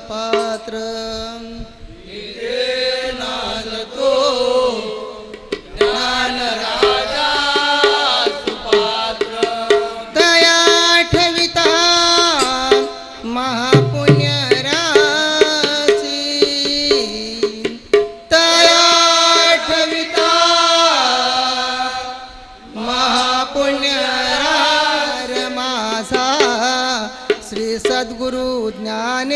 सुपात्र नाचतो ज्ञान राजा सुपात्र दया ठविता महापुण्य राशी दया ठविता महापुण्य माझा श्री सद्गुरु ज्ञानेश्वरासी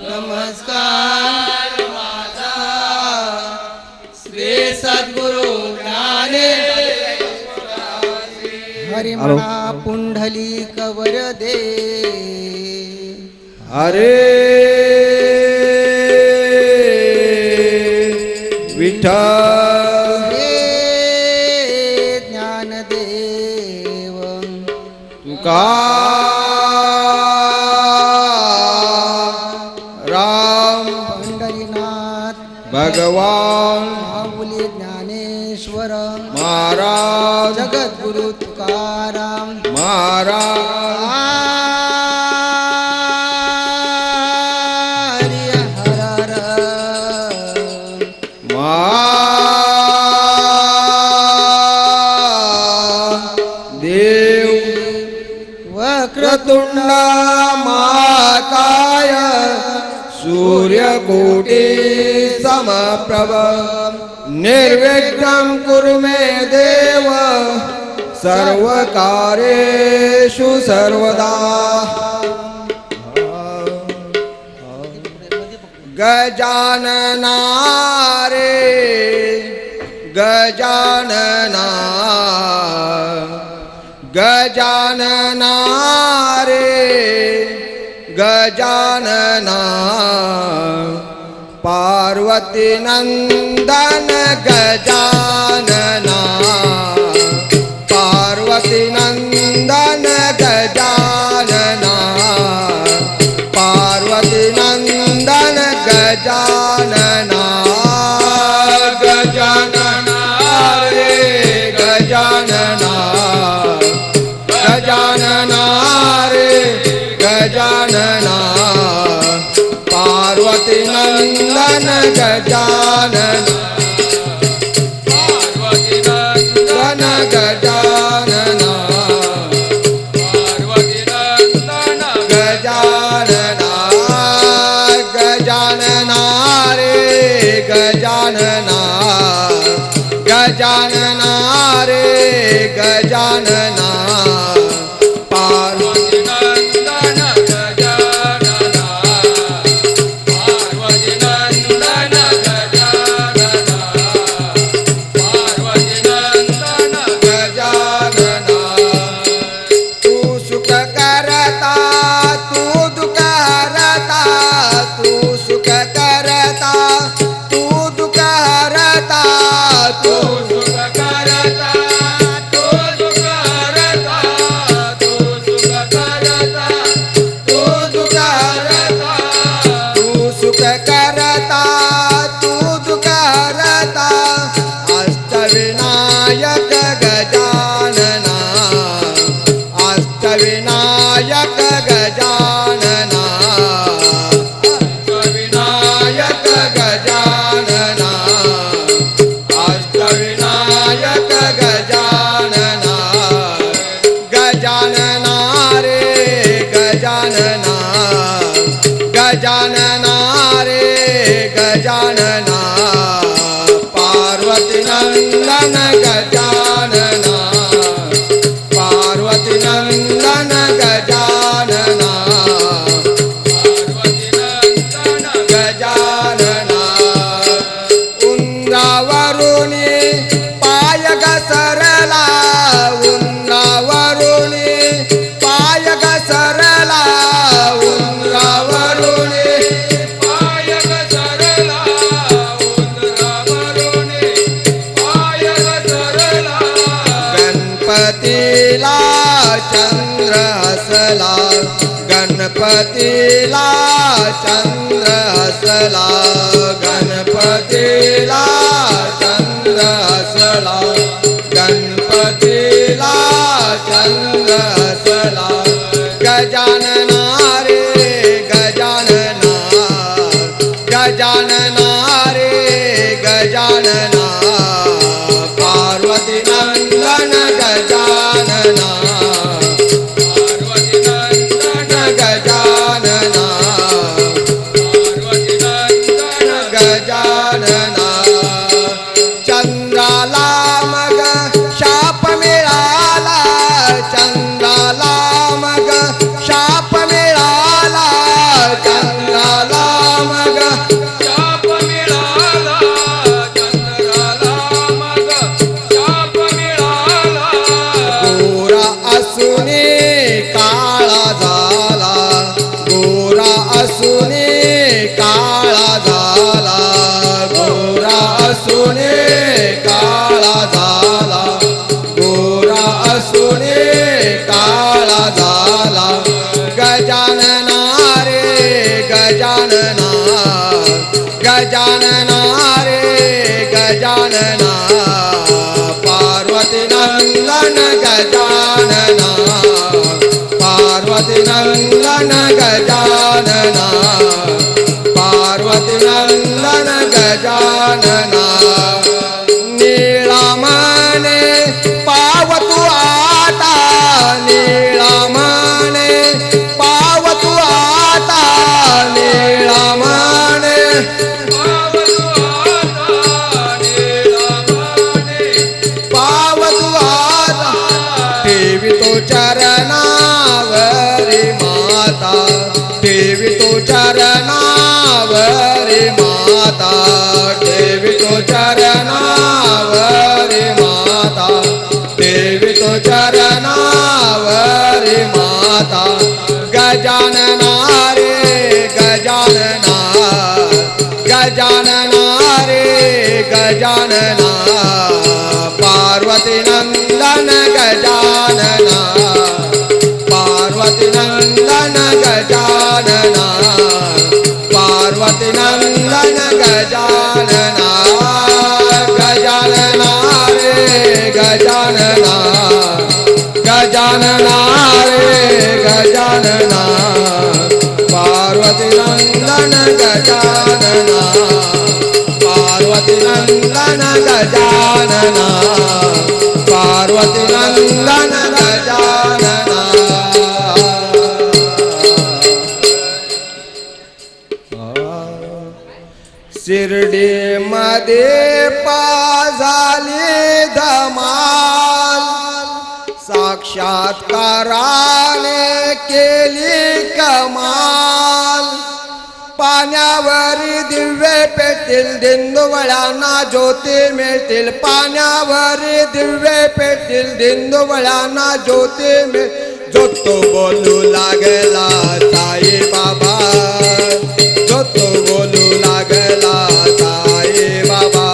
नमस्कार माझा श्री सद्गुरु ज्ञानेश्वरासी हरिमणा पुंडलिक वरदे हरे विठ्ठल हे ज्ञानदेव राम पंढरीनाथ भगवान माऊली ज्ञानेश्वर महाराज जगद्गुरु तुकाराम महाराज हर देव वक्रतुंडा महाकाय सूर्यकोटि समप्रभ निर्विघ्नं कुरु मे देव सर्वकार्येषु सर्वदा गजानना रे गजानना गजानना रे गजानना पार्वती नंदन गजानना पार्वती नंदन गजानना पार्वती नंदन गजानना गजानना रे गजानना गजानना रे गजानना पार्वती नंदन गजानना पार्वती नंदन गजानना पार्वती नंदन गजानना गजानना रे गजानना गजानना रे गजानना पार्वती नंदन गजानना पार्वती नंदन गजानना पार्वती नंदन गजानना तू सुख करता तू दुःख हरता तू सुख करता तू दुःख हरता तू सुख करता तू दुःख हरता तू सुख करता तू दुःख हरता तू सुख करता तू दुःख हरता अष्टविनायक गजानना अष्टविनायक गजानना अष्टविनायक गजानना अष्टविनायक गजानना गजानना रे गजानना गजानना रे गजानना पार्वती नंदन गजानना पार्वती नंदन गजानना पार्वती नंदन गजानना उंदरावरुणी पाय घसरला उंदरावरुणी पाय घसरला उंदरावरुणी पाय घसरला उंदरावरुणी पाय घसरला गणपतीला चंद्र हसला गणपतीला चंद्र हसला गणपतीला चंद्र हसला गणपतीला चंद्र हसला गजानना असुने काळा झाला गोरा असुने काळा झाला गजानना रे गजानना गजानना रे गजानना पार्वती नंदन गजानना पार्वती नंदन गजानना पार्वती नंदन गजानना नीळामणे पावतु आता नीळामणे पावतु आता नीळामणे पावतु आता ठेवी तो चरणावरी माता ठेवी तो चरणावरी माता ठेवी तो चरणावरी माता ठेवी तो चरणावरी माता गजानना रे गजानना गजानना रे गजानना पार्वती नंदन गजानना पार्वती नंदन गजानना पार्वती नंदन गजानना गजानना रे गजानना गजानना रे गजानना पार्वती नंदन गजानना पार्वती नंदन गजानना पार्वती नंदन गजानना शिर्डी मध्ये झाली धमाल साक्षात्काराने केली कमाल पाण्यावरी दिव्य पेटतील दिंडोवळ्यांना ज्योती मिळतील पाण्यावरी दिव्य पेटतील दिंडोवळ्यांना ज्योती मिळतील जोतो बोलू लागला साई बाबा जोतो बोलू लागला साई बाबा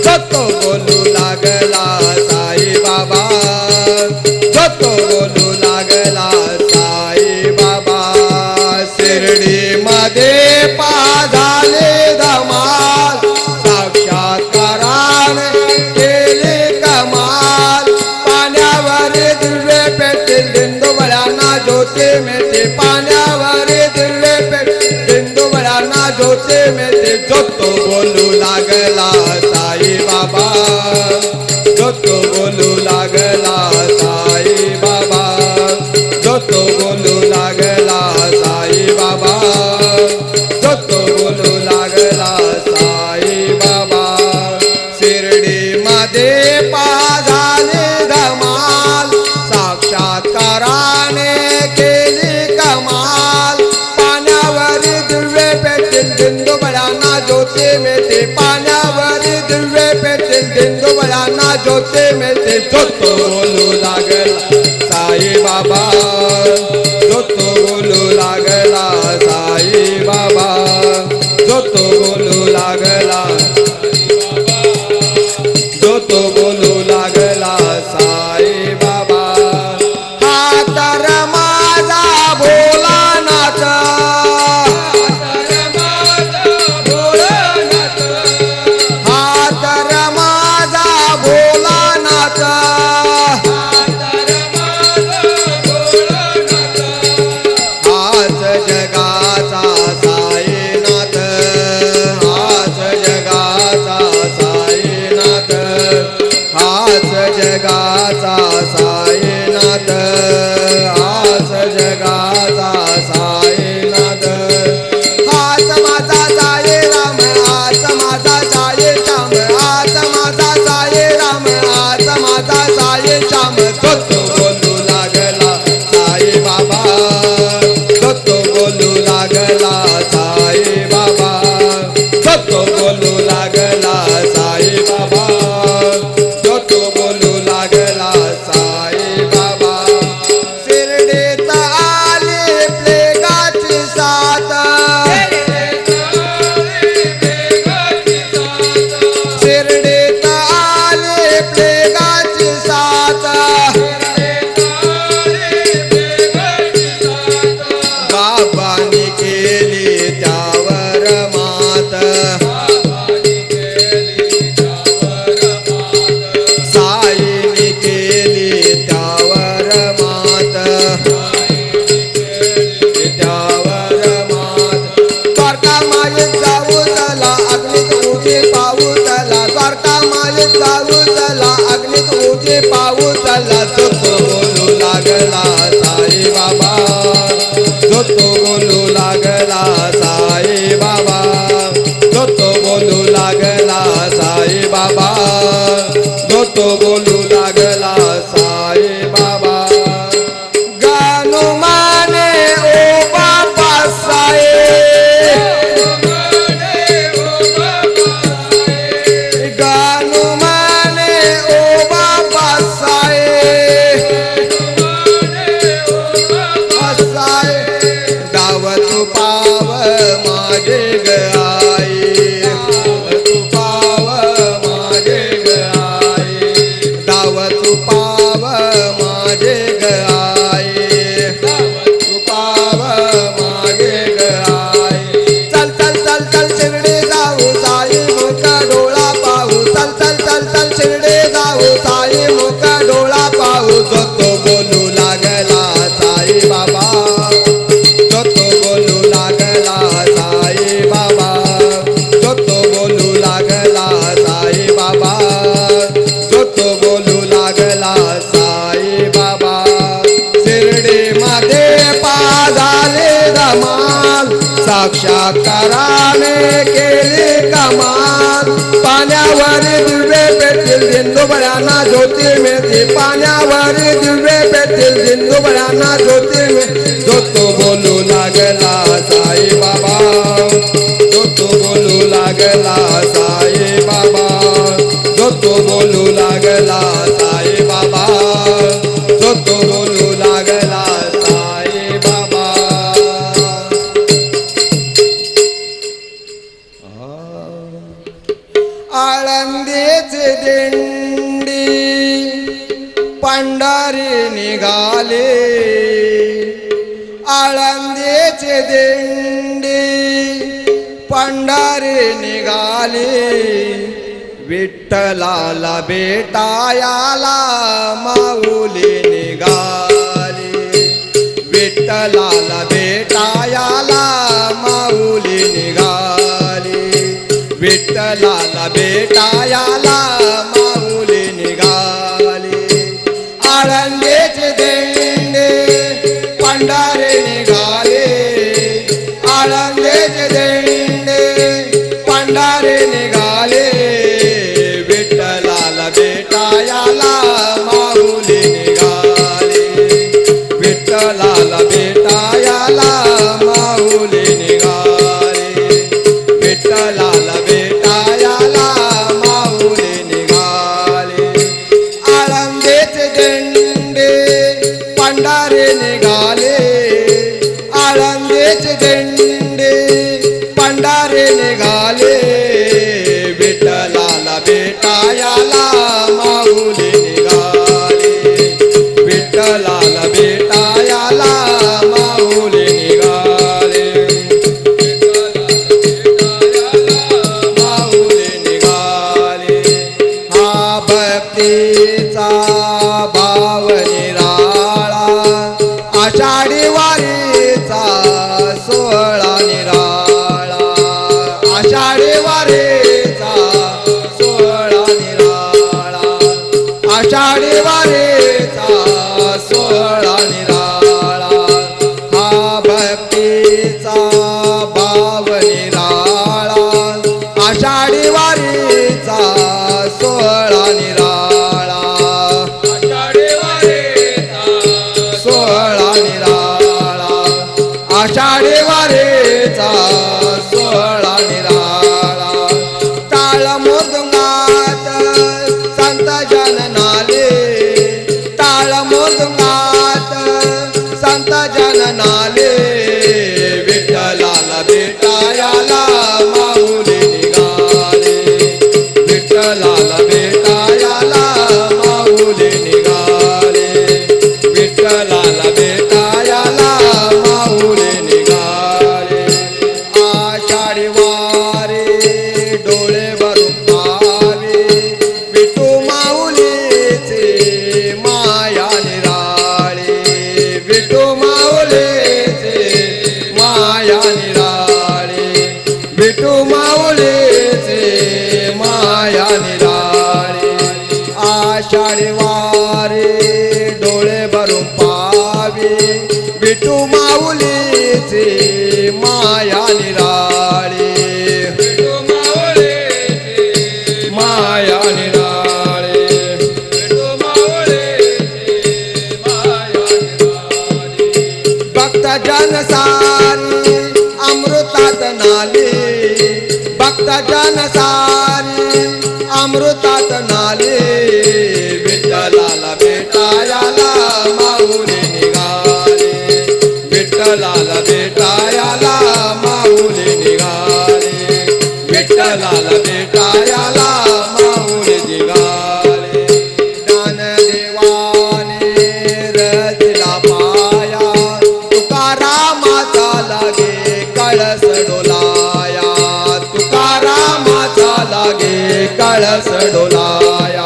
जोतो बोलू लागला साई बाबा जोतो बोलू लागला साई बाबा शिर्डी मध्ये झाले धमाल साक्षात्काराने केले कमाल पाण्यावर दिव्य पेटतील दिंडोबळ्यांना ज्योती मिळते पाण्यावर दिव्य पेटतील दिंडोबळ्यांना ज्योती मिळते जोतो बोलू लागला साई बाबा जोतो बोलू लागला साई बाबा जोतो बोलू लागला साई बाबा जोतो बोलू लागला साई बाबा शिर्डी मध्ये झाले धमाल साक्षात्काराने केली कमाल पाण्यावर दिव्य पेटतील दिंडोबळ्यांना ज्योती मिळते पाण्यावर दिव्य पेटतील दिंडोबळ्यांना ज्योती मिळते जोतो बोलू लागला साई बाबा जोतो बोलू लागला साई बाबा जोतो बोलू लागला जोतो बोलू लागला साई बाबा हा तर माझा भोलानाथ हा तर माझा भोलानाथ हाच जाऊ चला अग्नीत उठे पाऊस चला जो तो बोलू लागला साई बाबा जो तो बोलू लागला साई बाबा जो तो बोलू लागला साई बाबा जो तो बोलू लागला साई बाबा गाणू माने ओ बाबा साई गाणू माने ओ बाबा साई साई गाव तू पाव माझे गाई तू पाव माझे गाई गाव तू पाव माझे गाई तू पाव मागे गाई चल चल चल चल शिरडे जाऊ साई मुका डोळा पाहू चल चल चल चल शिरडे जाऊ साई मुका डोळा पाहू जो तो बोलू लागला साई बाबा जो तो बोलू लागला साई बाबा जो तो बोलू लागला साई बाबा जो तो बोलू लागला साई बाबा शिर्डी मध्ये पाजाले धमाल साक्षात्काराने केली कमाल पाण्यावर दिव्य पेटील दिंडोबळ्यांना ज्योती मिळते पाण्यावर दिव्य पेटील दिंडोबळ्यांना ज्योती मिळते जो तो बोलू लागला साई बाबा जो तो बोलू लागला साई बाबा जो तो बोलू लागला साई बाबा जो तो बोलू लागला साई बाबा आळंदीचे दिंडी पंढरी निघाले आळंदीचे दिंडी पंढरी निघाली विठ्ठलाला भेटायाला माऊली निघाली विठ्ठलाला भेटायाला माऊली निघाली विठ्ठलाला भेटायाला माऊली निघाली आळंदीचे दिंडे पंढरी निघाले आळंदीचे दिंडे पंढरी निघाले विठ्ठलाला भेटायाला माऊली निघाले विठ्ठलाला भेटायाला माऊली निघाले विठ्ठलाला भेटायाला माऊली निघाले आळंदीचे दिंडे पंढरी निघाले आळंदीचे दिंडे पंढरी निघाले विठ्ठलाला भेटायाला माऊली निघाले विठ्ठलाला भेटायाला माऊली निघाले माऊली निघाले हा भक्तीचा भाव निराळा आषाढी वारीचा सोहळा निराळा आषाढी वारीचा सोहळा निराळा वारी अमृतात नाले विठ्ठलाला भेटायला माऊली निघाले विठ्ठलाला भेटायला माऊली निघाले विठ्ठलाला भेटायला माऊली निघाले ज्ञानदेवाने रचला पाया तुकारामाचा लागे कळस डोलाया तुकारामाचा लागे कळस डोलाया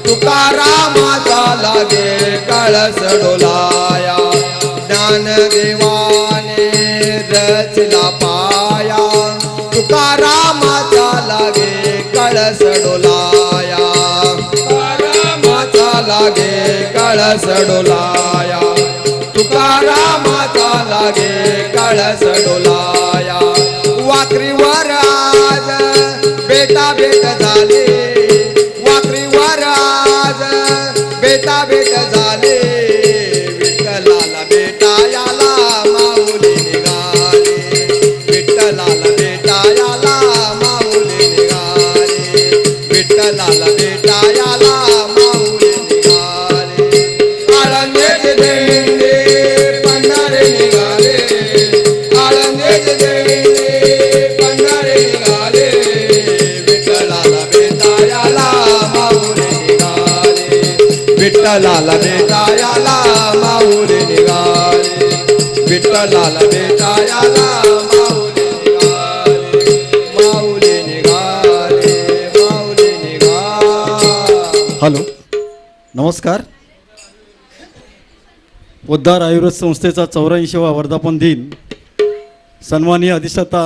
तुकारामाचा लागे कळस डोलाया ज्ञानदेवाने रचला पाया तुकारामाचा लागे कळस डोलाया तुकारामाचा लागे कळस डोलाया तुकारामाचा लागे कळस डोलाया वाकरीवर आज बेटा भेट झाले वाकरीवर आज बेटा भेट झाले विठ्ठलाला भेटायला माऊली निघाले विठ्ठलाला भेटायला माऊली निघाले विठ्ठलाला भेटायला माऊली निघाले आळंदीचे दिंडे पंढरी निघाले आळंदीचे दिंडे पंढरी निघाले विठ्ठलाला भेटायला माऊली निघाले विठ्ठलाला भेटायला माऊली निघाले विठ्ठलाला भेटायला माऊली निघाले माऊली निघाले माऊली निघाले. हॅलो नमस्कार. उद्धार आयुर्वेद संस्थेचा 84वा वर्धापन दिन सन्माननीय अधिष्ठाता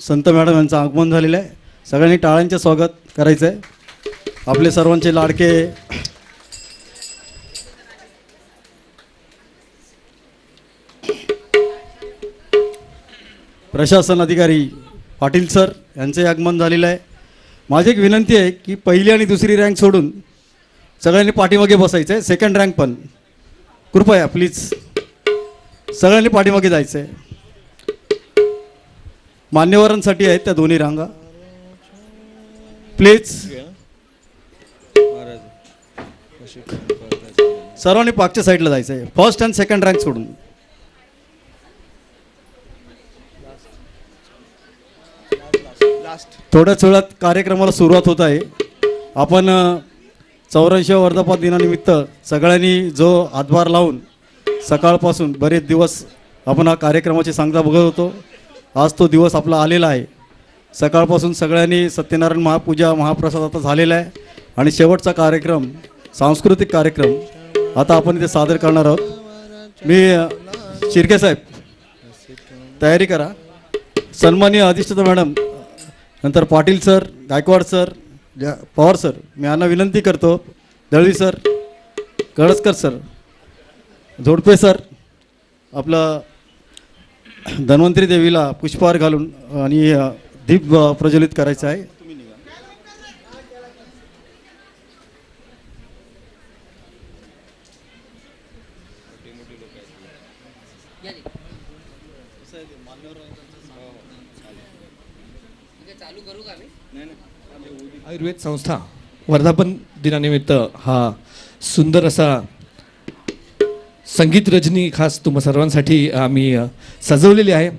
संत मॅडम यांचं आगमन झालेलं आहे. सगळ्यांनी टाळ्यांचे स्वागत करायचं आहे. आपले सर्वांचे लाडके प्रशासन अधिकारी पाटील सर यांचे आगमन झालेलं आहे. माझी एक विनंती आहे की पहिली आणि दुसरी रँक सोडून सगळ्यांनी पाठीमागे बसायचं आहे. सेकंड रँक पण कृपया प्लीज सगळ्यांनी पाठीमागे जायचं आहे. मान्यवरांसाठी आहेत त्या दोन्ही रांगा प्लीज. सर्वांनी पाकच्या साईडला जायचं आहे. फर्स्ट अँड सेकंड रँक सोडून. थोड्याच वेळात कार्यक्रमाला सुरुवात होत आहे. आपण 84व्या वर्धापन दिनानिमित्त सगळ्यांनी जो हातभार लावून सकाळपासून बरेच दिवस आपण हा कार्यक्रमाची सांगता बघत होतो. आज तो दिवस आपला आलेला आहे. सकाळपासून सगळ्यांनी सत्यनारायण महापूजा महाप्रसाद आता झालेला आहे आणि शेवटचा कार्यक्रम सांस्कृतिक कार्यक्रम आता आपण इथे सादर करणार आहोत. मी शिर्के साहेब तयारी करा. सन्माननीय अधिष्ठाता मॅडम नंतर Patil sir Gaikwad sir Pawar sir मी यांना विनंती करतो. Dalvi sir Kalaskar sir Zodpe sir आपलं धन्वंतरी देवीला पुष्पहार घालून आणि दीप प्रज्वलित करायचं आहे. आयुर्वेद संस्था वर्धापन दिनानिमित्त हा सुंदर असा संगीत रजनी खास तुम्हा सर्वांसाठी आम्ही सजवलेली आहे.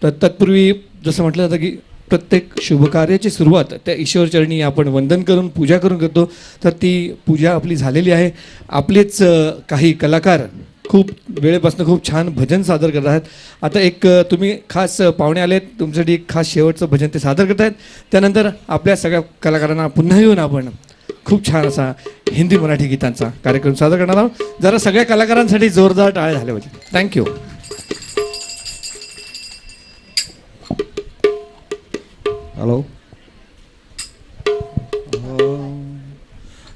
तर तत्पूर्वी जसं म्हटलं जातं की प्रत्येक शुभकार्याची सुरुवात त्या ईश्वरचरणी आपण वंदन करून पूजा करून करतो. तर ती पूजा आपली झालेली आहे. आपलेच काही कलाकार खूप वेळेपासून खूप छान भजन सादर करत आहेत. आता एक तुम्ही खास पाहुणे आलेत तुमच्यासाठी एक खास शेवटचं भजन ते सादर करत आहेत. त्यानंतर आपल्या सगळ्या कलाकारांना पुन्हा येऊन आपण खूप छान असा हिंदी मराठी गीतांचा कार्यक्रम सादर करणार आहोत. जरा सगळ्या कलाकारांसाठी जोरदार टाळ्या झाल्या पाहिजे. थँक्यू. हॅलो.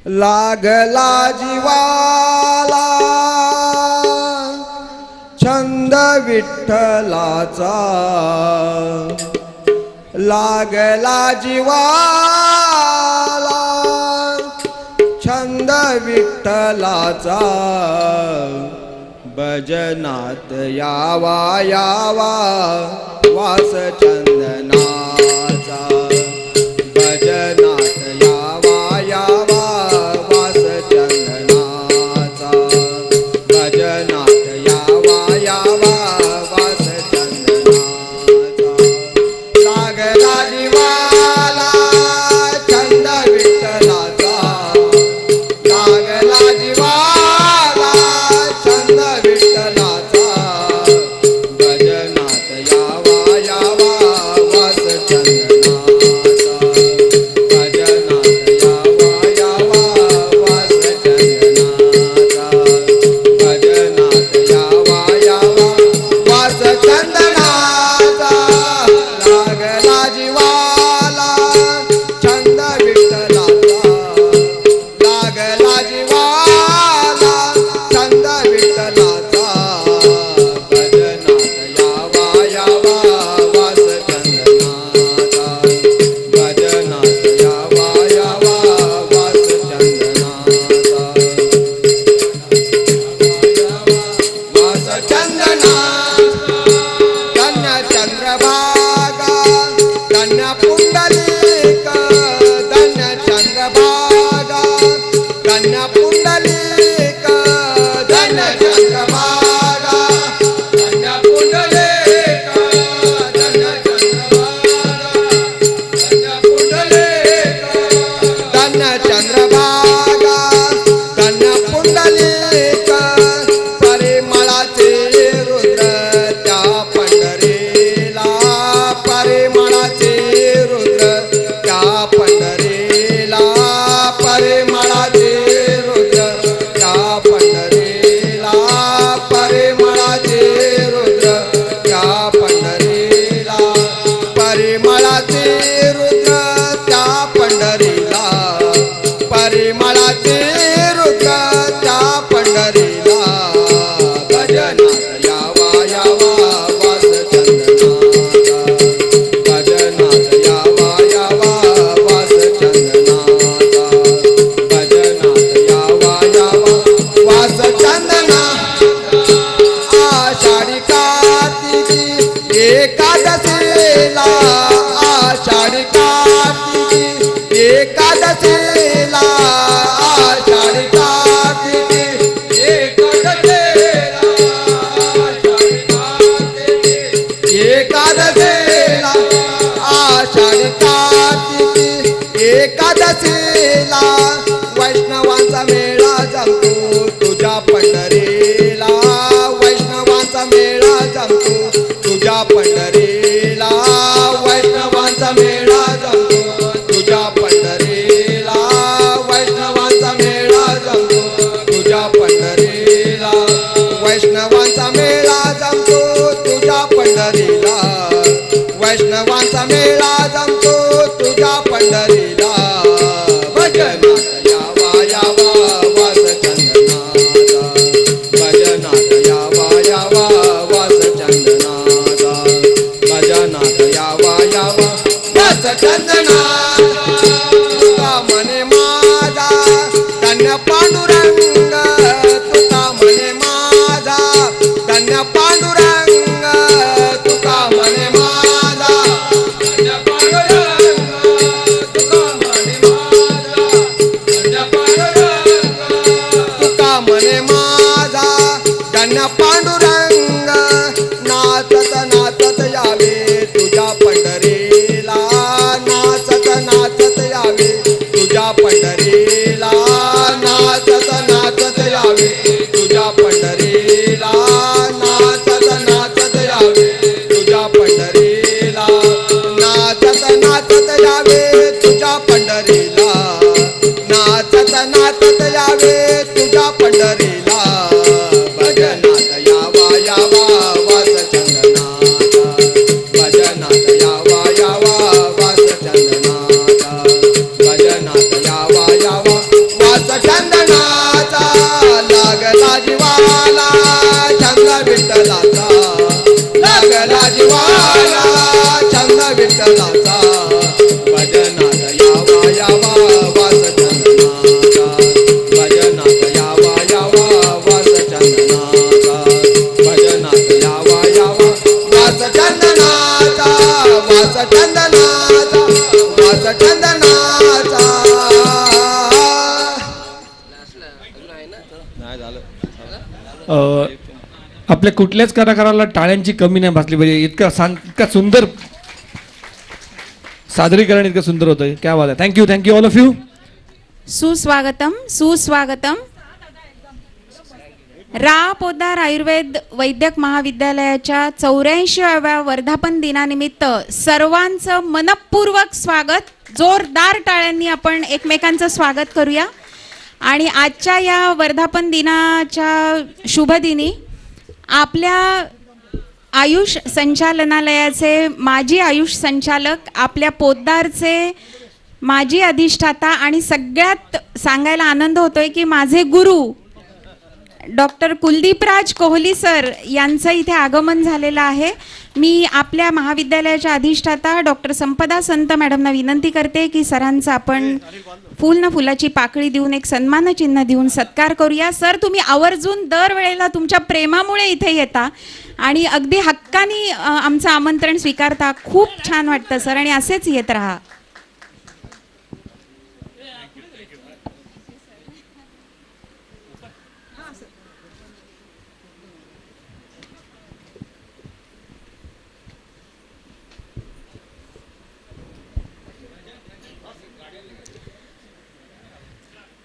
लागला जीवाला छंद विठ्ठलाचा लागला जीवाला छंद विठ्ठलाचा भजनात यावा यावा वास चंदनाचा भजन पंढरीला परिमळाचे रुद्र त्या पंढरीला परिमळाचे रुद्र त्या पंढरीला परिमळाचे रुद्र त्या पंढरीला परिमळाचे रुद्र त्या पंढरीला भजनात यावा यावा वास चंदनाचा भजनात यावा यावा वास चंदनाचा भजनात यावा यावा वास चंदना आषाढी कार्तिकी एकादशीला आषाढी कार्तिकी एकादशीला आषाढी कार्तिकी एकादशीला आषाढी कार्तिकी एकादशीला आषाढी कार्तिकी एकादशीला वैष्णवांचा मेळा जमतो तुझ्या पंढरीला वैष्णवांचा मेळा जमतो तुझ्या पंढरीला वैष्णवांचा मेळा जमतो तुझ्या पंढरीला वैष्णवांचा मेळा जमतो तुझ्या पंढरीला वैष्णवांचा मेळा जमतो तुझ्या पंढरीला वैष्णवांचा मेळा जमतो तुझ्या पंढरीला भजनात यावा यावा वास चंदनाचा भजनात यावा यावा वास चंदनाचा भजनात यावा यावा वास चंदनाचा तुका म्हणे माझा धन्य पांडुरंग तुका म्हणे माझा धन्य पांडुरंग तुका म्हणे माझा धन्य पांडुरंग तुका म्हणे माझा धन्य पांडुरंग तुका म्हणे माझा धन्य पांडुरंग नाचत नाचत यावे तुझ्या पंढरीला नाचत नाचत यावे तुझ्या पंढरीला नाचत नाचत यावे तुझ्या पंढरीला नाचत नाचत यावे तुझ्या पंढरीला नाचत नाचत यावे तुझ्या पंढरीला नाचत नाचत यावे तुझ्या पंढरीला भजनात यावा यावा वास चंदनाचा भजनात यावा यावा वास चंदनाचा भजनात यावा यावा वास चंदनाचा लागला जीवाला छंद विठ्ठलाचा लागला जीवाला छंद विठ्ठलाचा भजनात यावा यावा वास चंदनाचा भजनात यावा यावा वास चंदनाचा भजनात यावा यावा वास चंदनाचा वास चंदनाचा वास चंदनाचा आपल्या कुठल्याच कलाकाराला टाळ्यांची कमी नाही भासली पाहिजे. इतका सुंदर सादरीकरण इतकं सुंदर होतं. क्या बात आहे. Thank you thank you all of you. सुस्वागतम सुस्वागतम. रा पोद्दार आयुर्वेद वैद्यक महाविद्यालयाच्या 84व्या वर्धापन दिनानिमित्त सर्वांचं मनपूर्वक स्वागत. जोरदार टाळ्यांनी आपण एकमेकांचं स्वागत करूया. आणि आजच्या या वर्धापन दिनाच्या शुभदिनी आपल्या आयुष संचालनालयाचे माजी आयुष संचालक, आपल्या पोद्दारचे माजी अधिष्ठाता आणि सगळ्यात सांगायला आनंद होतोय की माझे गुरु डॉक्टर कुलदीपराज कोहली सर यांचं इथे आगमन झालेलं आहे. मी आपल्या महाविद्यालयाच्या अधिष्ठाता डॉक्टर संपदा संत मॅडमना विनंती करते की सरांचा आपण फुल ना फुलाची पाकळी देऊन एक सन्मानचिन्ह देऊन सत्कार करूया. सर, तुम्ही आवर्जून दरवेळेला तुमच्या प्रेमामुळे इथे येता आणि अगदी हक्कानी आमचं आमंत्रण स्वीकारता. खूप छान वाटतं सर आणि असेच येत राहा.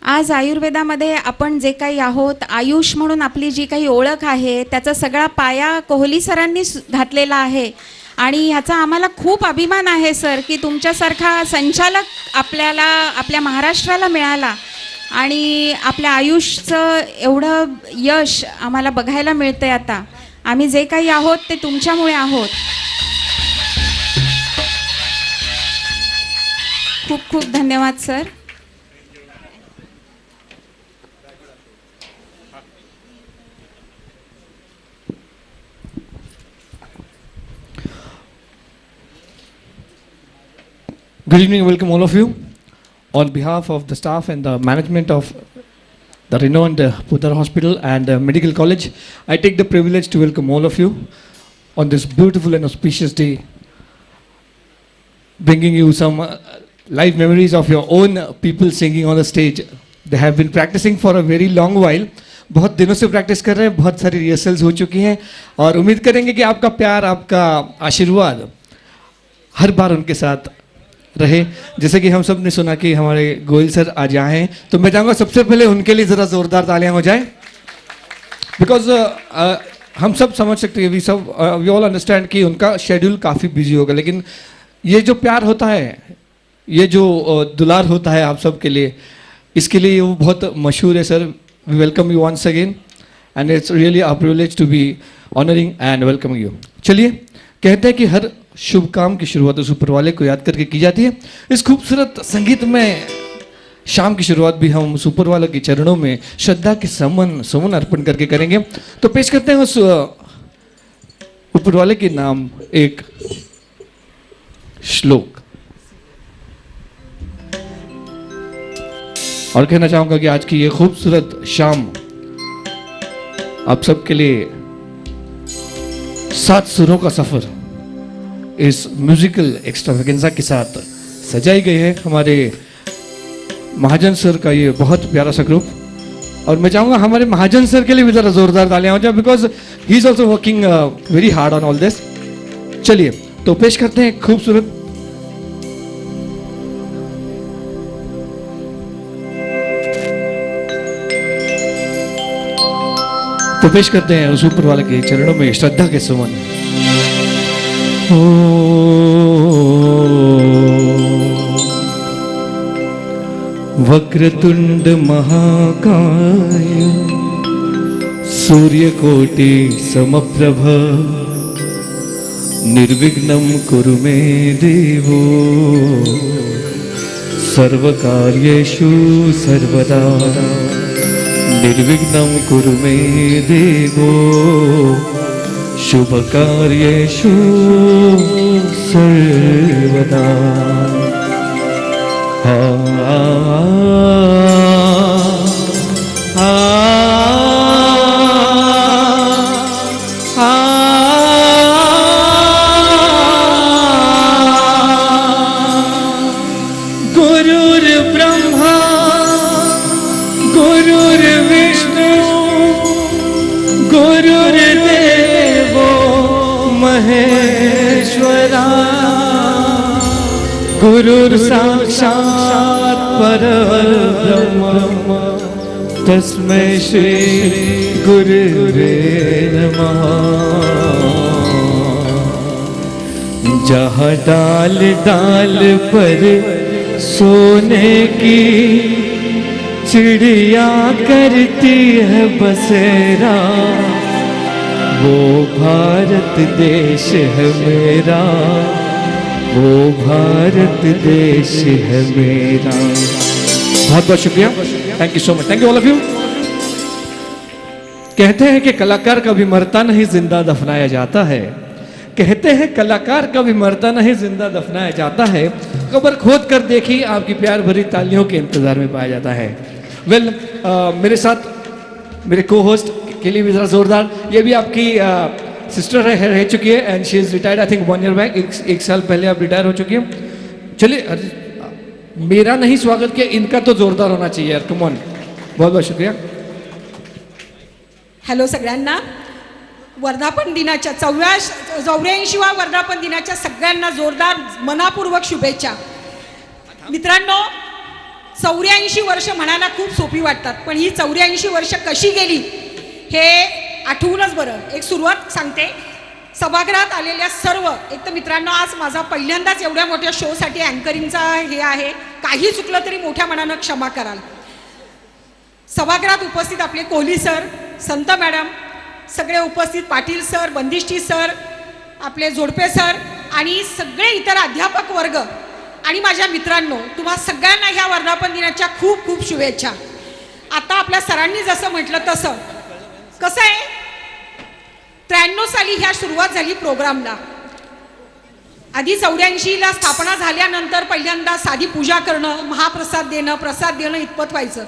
आज आयुर्वेदामध्ये आपण जे काही आहोत, आयुष म्हणून आपली जी काही ओळख आहे त्याचा सगळा पाया कोहली सरांनी घातलेला आहे. आणि ह्याचा आम्हाला खूप अभिमान आहे सर की तुमच्यासारखा संचालक आपल्याला आपल्या महाराष्ट्राला मिळाला आणि आपल्या आयुष्याचं एवढं यश आम्हाला बघायला मिळतंय. आता आम्ही जे काही आहोत ते तुमच्यामुळे आहोत. खूप खूप धन्यवाद sir. Good evening, welcome all of you. On behalf of the staff and the management of the renowned Pudar Hospital and Medical College, I take the privilege to welcome all of you on this beautiful and auspicious day, bringing you some live memories of your own people singing on the stage. They have been practicing for a very long while. बहुत दिनों से practice कर रहे हैं, बहुत सारी rehearsals हो चुकी हैं और उम्मीद करेंगे कि आपका प्यार, आपका आशीर्वाद हर बार उनके साथ रहे. जैसे कि हम सब ने सुना कि हमारे गोयल सर आज यहाँ हैं, तो मैं चाहूँगा सबसे पहले उनके लिए ज़रा ज़ोरदार तालियां हो जाए. बिकॉज हम सब समझ सकते हैं, वी ऑल अंडरस्टैंड कि उनका शेड्यूल काफ़ी बिजी होगा, लेकिन ये जो प्यार होता है, ये जो दुलार होता है आप सब के लिए, इसके लिए वो बहुत मशहूर है. Sir, we welcome you once again and it's really a privilege to be honouring and welcoming you. चलिए, कहते हैं कि हर शुभ काम की शुरुआत उस ऊपर वाले को याद करके की जाती है. इस खूबसूरत संगीत में शाम की शुरुआत भी हम उस ऊपर वाले के चरणों में श्रद्धा के सुमन अर्पण करके करेंगे. तो पेश करते हैं उस ऊपर वाले के नाम एक श्लोक और कहना चाहूंगा कि आज की ये खूबसूरत शाम आप सबके लिए 7 सुरों का सफर इस म्यूजिकल एक्स्ट्रावेगेंजा के साथ सजाई गई है. हमारे महाजन सर का ये बहुत प्यारा सा ग्रुप, और मैं चाहूंगा हमारे महाजन सर के लिए भी जरा जोरदार तालियां हो जाए, because he is also working very hard on all this. चलिए, तो पेश करते हैं खूबसूरत तो पेश करते हैं उस ऊपर वाले के चरणों में श्रद्धा के सुमन. वक्रतुंड महाकाय सूर्यकोटि समप्रभ निर्विघ्नं कुरु मे देवो सर्वकार्येषु सर्वदा निर्विघ्नं कुरु मे देवो शुभकार्येषु सर्वदा. गुरुर्ब्रह्मा गुरुर्विष्णु गुरुर्देवो महेश्वरा गुरुर्साक्षात् परब्रह्म तस्मै श्री गुरुवे नमः. जहाँ डाल डाल पर सोने की चिड़िया करती है बसेरा, वो भारत देश है मेरा, वो भारत देश है मेरा. बहुत बहुत शुक्रिया, thank you so much, thank you all of you. कहते हैं कि कलाकार कभी मरता नहीं, जिंदा दफनाया जाता है. कहते हैं कलाकार कभी मरता नहीं, जिंदा दफनाया जाता है. कब्र खोद कर देखी, आपकी प्यार भरी तालियों के इंतजार में पाया जाता है. वेल, मेरे साथ मेरे को होस्ट के लिए भी जरा जोरदार. ये भी आपकी सिस्टर रह चुकी है end she is retired I think 1 year back. एक साल पहले आप रिटायर हो चुकी हैं. चलिए, मेरा नहीं स्वागत किया, इनका तो जोरदार होना चाहिए यार, कम ऑन. बहुत बहुत शुक्रिया. हॅलो सगळ्यांना. वर्धापन दिनाच्या 84व्या वर्धापन दिनाच्या सगळ्यांना जोरदार मनापूर्वक शुभेच्छा. मित्रांनो, 84 वर्ष म्हणायला खूप सोपी वाटतात, पण ही 84 वर्ष कशी गेली हे आठवूनच बरं. एक सुरुवात सांगते. सभागृहात आलेल्या सर्व, एक तर मित्रांनो आज माझा पहिल्यांदाच एवढ्या मोठ्या शोसाठी अँकरिंगचा हे आहे, काही चुकलं तरी मोठ्या मनानं क्षमा कराल. सभागृहात उपस्थित आपले कोहली सर, संत मॅडम, सगळे उपस्थित पाटील सर, बंदिष्टी सर, आपले जोडपे सर आणि सगळे इतर अध्यापक वर्ग आणि माझ्या मित्रांनो, तुम्हा सगळ्यांना ह्या वर्धापन दिनाच्या खूप खूप शुभेच्छा. आता आपल्या सरांनी जसं म्हटलं तसं कसं आहे, 93 साली ह्या सुरुवात झाली प्रोग्रामला. आधी 84ला स्थापना झाल्यानंतर पहिल्यांदा साधी पूजा करणं, महाप्रसाद देणं इतपत व्हायचं.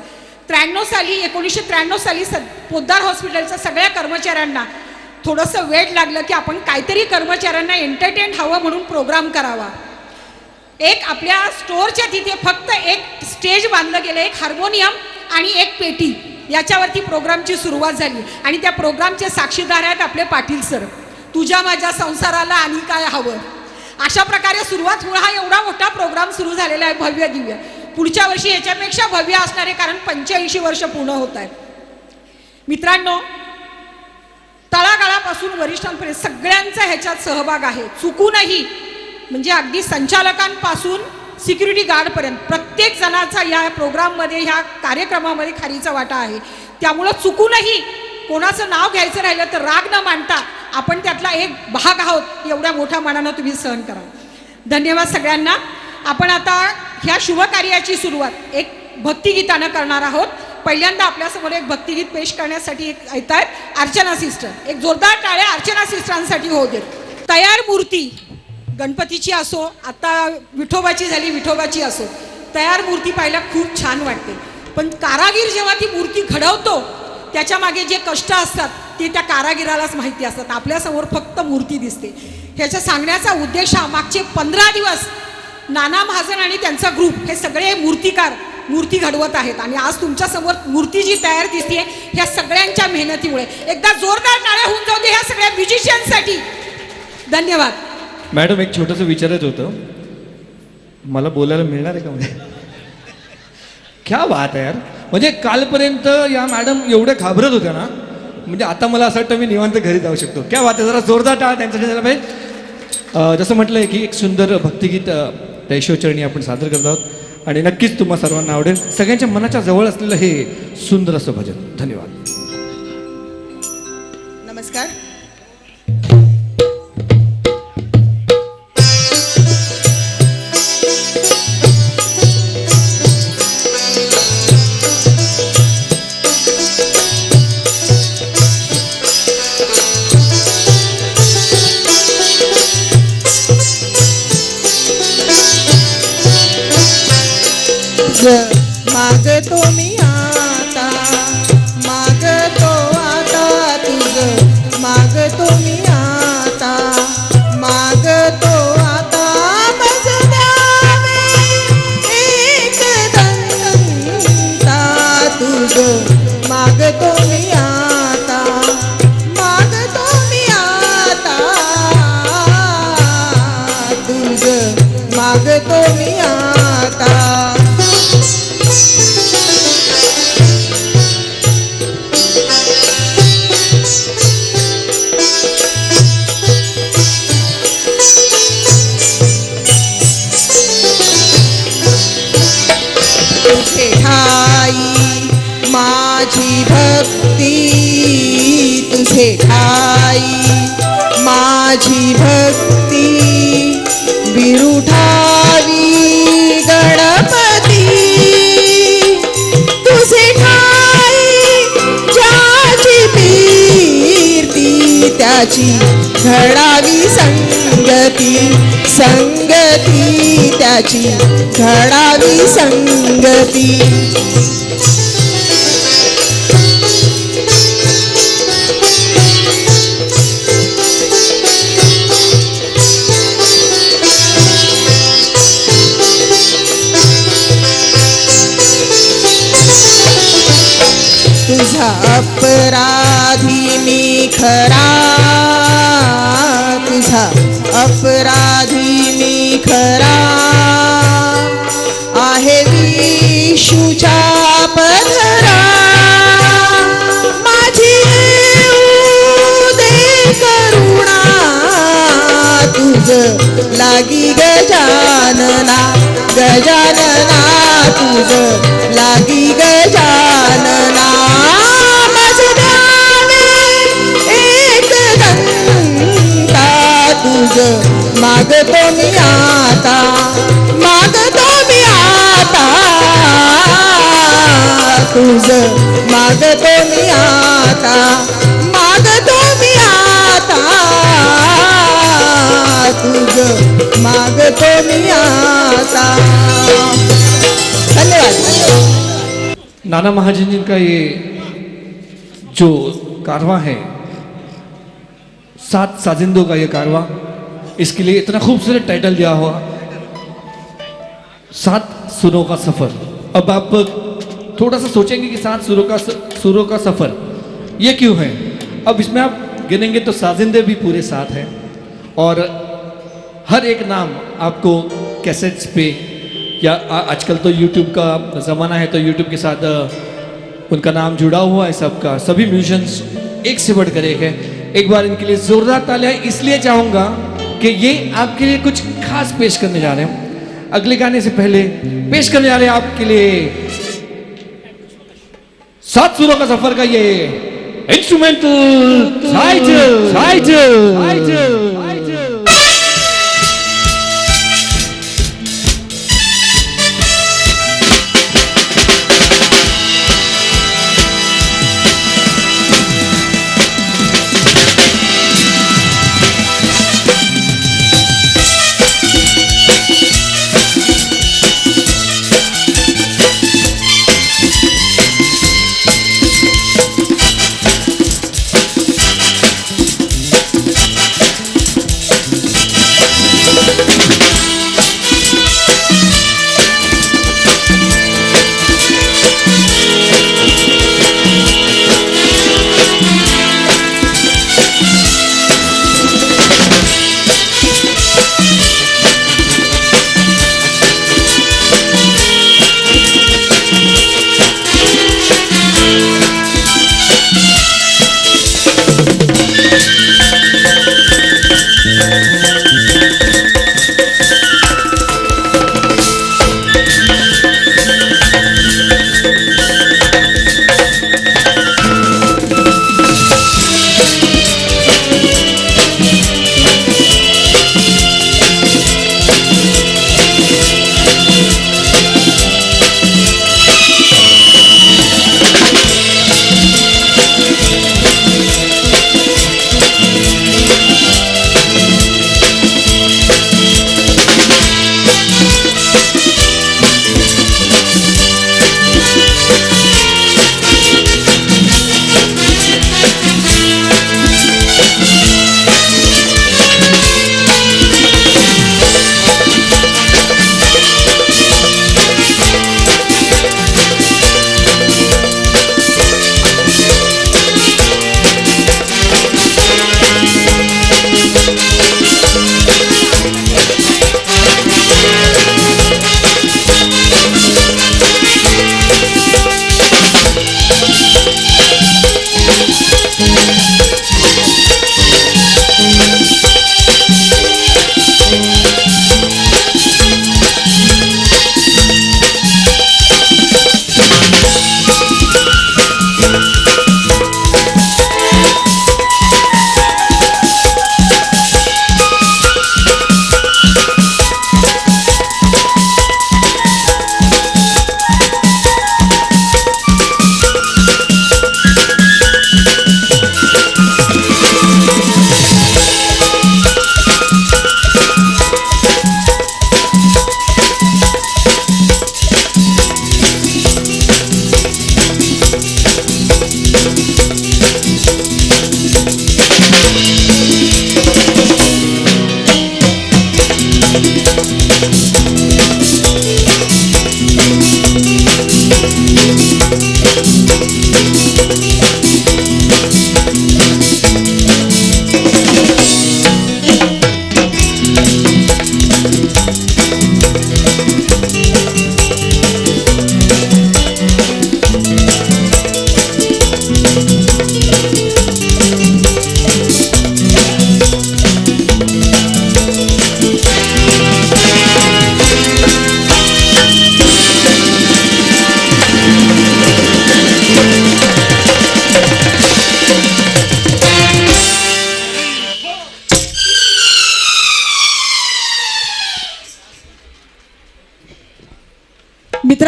1993 साली पोद्दार हॉस्पिटलच्या सगळ्या कर्मचाऱ्यांना थोडंसं वेळ लागलं की आपण काहीतरी कर्मचाऱ्यांना एंटरटेन हवं म्हणून प्रोग्राम करावा. एक आपल्या स्टोअरच्या तिथे फक्त एक स्टेज बांधलं गेलं, एक हार्मोनियम आणि एक पेटी, याच्यावरती प्रोग्रामची सुरुवात झाली. आणि त्या प्रोग्रामचे साक्षीदार आहेत आपले पाटील सर. तुझ्या माझ्या संसाराला आणि काय हवं, अशा प्रकारे सुरुवात होऊन हा एवढा मोठा प्रोग्राम सुरू झालेला आहे, भव्य दिव्य. पुढच्या वर्षी याच्यापेक्षा भव्य असणार आहे, कारण 85 वर्ष पूर्ण होत आहेत. मित्रांनो, तळागाळापासून वरिष्ठांपर्यंत सगळ्यांचा ह्याच्यात सहभाग आहे. चुकूनही म्हणजे अगदी संचालकांपासून सिक्युरिटी गार्डपर्यंत प्रत्येक जणाचा या प्रोग्राममध्ये, ह्या कार्यक्रमामध्ये खारीचा वाटा आहे. त्यामुळं चुकूनही कोणाचं नाव घ्यायचं राहिलं तर राग न मानता आपण त्यातला एक भाग आहोत, एवढ्या मोठ्या मनानं तुम्ही सहन करा. धन्यवाद सगळ्यांना. आपण आता ह्या शुभ कार्याची सुरुवात एक भक्तिगीतानं करणार आहोत. पहिल्यांदा आपल्यासमोर एक भक्तिगीत पेश करण्यासाठी एक येतात अर्चना सिस्टर. एक जोरदार टाळ्या अर्चना सिस्टरांसाठी होऊ देत. तयार मूर्ती गणपतीची असो, आता विठोबाची झाली, विठोबाची असो, तयार मूर्ती पाहायला खूप छान वाटते. पण कारागीर जेव्हा ती मूर्ती घडवतो त्याच्या मागे जे कष्ट असतात ते त्या कारागिरालाच माहिती असतात. आपल्यासमोर फक्त मूर्ती दिसते. ह्याचा सांगण्याचा उद्देश हा, मागचे 15 दिवस नाना महाजन आणि त्यांचा ग्रुप हे सगळे मूर्तिकार मूर्ती घडवत आहेत आणि आज तुमच्या समोर मूर्ती जी तयार दिसते ह्या सगळ्यांच्या मेहनतीमुळे. एकदा जोरदार टाळ्या होऊन जाऊ दे ह्या सगळ्या म्युझिशियनसाठी. धन्यवाद. मॅडम, एक छोटंसं विचारायचं होतं, मला बोलायला मिळणार आहे का म्हणजे? क्या बात आहे यार. म्हणजे कालपर्यंत या मॅडम एवढ्या घाबरत होत्या ना, म्हणजे आता मला असं वाटतं मी निवांत घरी जाऊ शकतो. क्या बात आहे. जरा जोरदार टाळ त्यांच्यासाठी झाला पाहिजे. जसं म्हटलंय की एक सुंदर भक्तिगीत त्या ईश्वरचरणी आपण सादर करत आहोत आणि नक्कीच तुम्हा सर्वांना आवडेल. सगळ्यांच्या मनाच्या जवळ असलेलं हे सुंदर असं भजन. धन्यवाद. नमस्कार. मागतो मी आता, मागतो आता तुझ, मागतो मी आता, मागतो आता मज द्यावे एक दंता तुझ, मागतो मी आता, मागतो मी आता तुझ, मागतो मी आता. तुझे ठाई माझी भक्ती, तुझे ठाई माझी भक्ती, विरुठावी गणपती. तुझे ठाई ज्याची कीर्ती त्याची घडावी संगती, संगती त्याची घडावी संगती. तुझा अपराधी मी खरा, तुझा अपराधी मी खरा, आहे विशूच्या पदरा. माझी येऊ दे करुणा गजानना तुझ लागी गजानना माझ द्यावे एक दंता तुझ मागतो मी आता मागतो मी आता तुझ मागतो मी आता मागतो मी आता तुझ मागतो मी आता धन्यवाद नाना महाजन जी का ये जो कारवां है 7 साजिंदों का ये कारवां, इसके लिए इतना खूबसूरत टाइटल दिया हुआ 7 सुरों का सफर। अब आप थोड़ा सा सोचेंगे कि 7 सुरों का सफर ये क्यों है। अब इसमें आप गिनेंगे तो साजिंदे भी पूरे 7 हैं और हर एक नाम आपको कैसेट्स पे या आजकल तो यूट्यूब का ज़माना है तो यूट्यूब के साथ उनका नाम जुड़ा हुआ है सबका, सभी म्यूजिशियंस एक से बढ़कर एक है। एक बार इनके लिए जोरदार तालियां इसलिए चाहूँगा कि ये आपके लिए कुछ खास पेश करने जा रहे हैं। अगले गाने से पहले पेश करने जा रहे हैं आपके लिए 7 सुरों का सफर का ये इंस्ट्रूमेंटल टाइटल।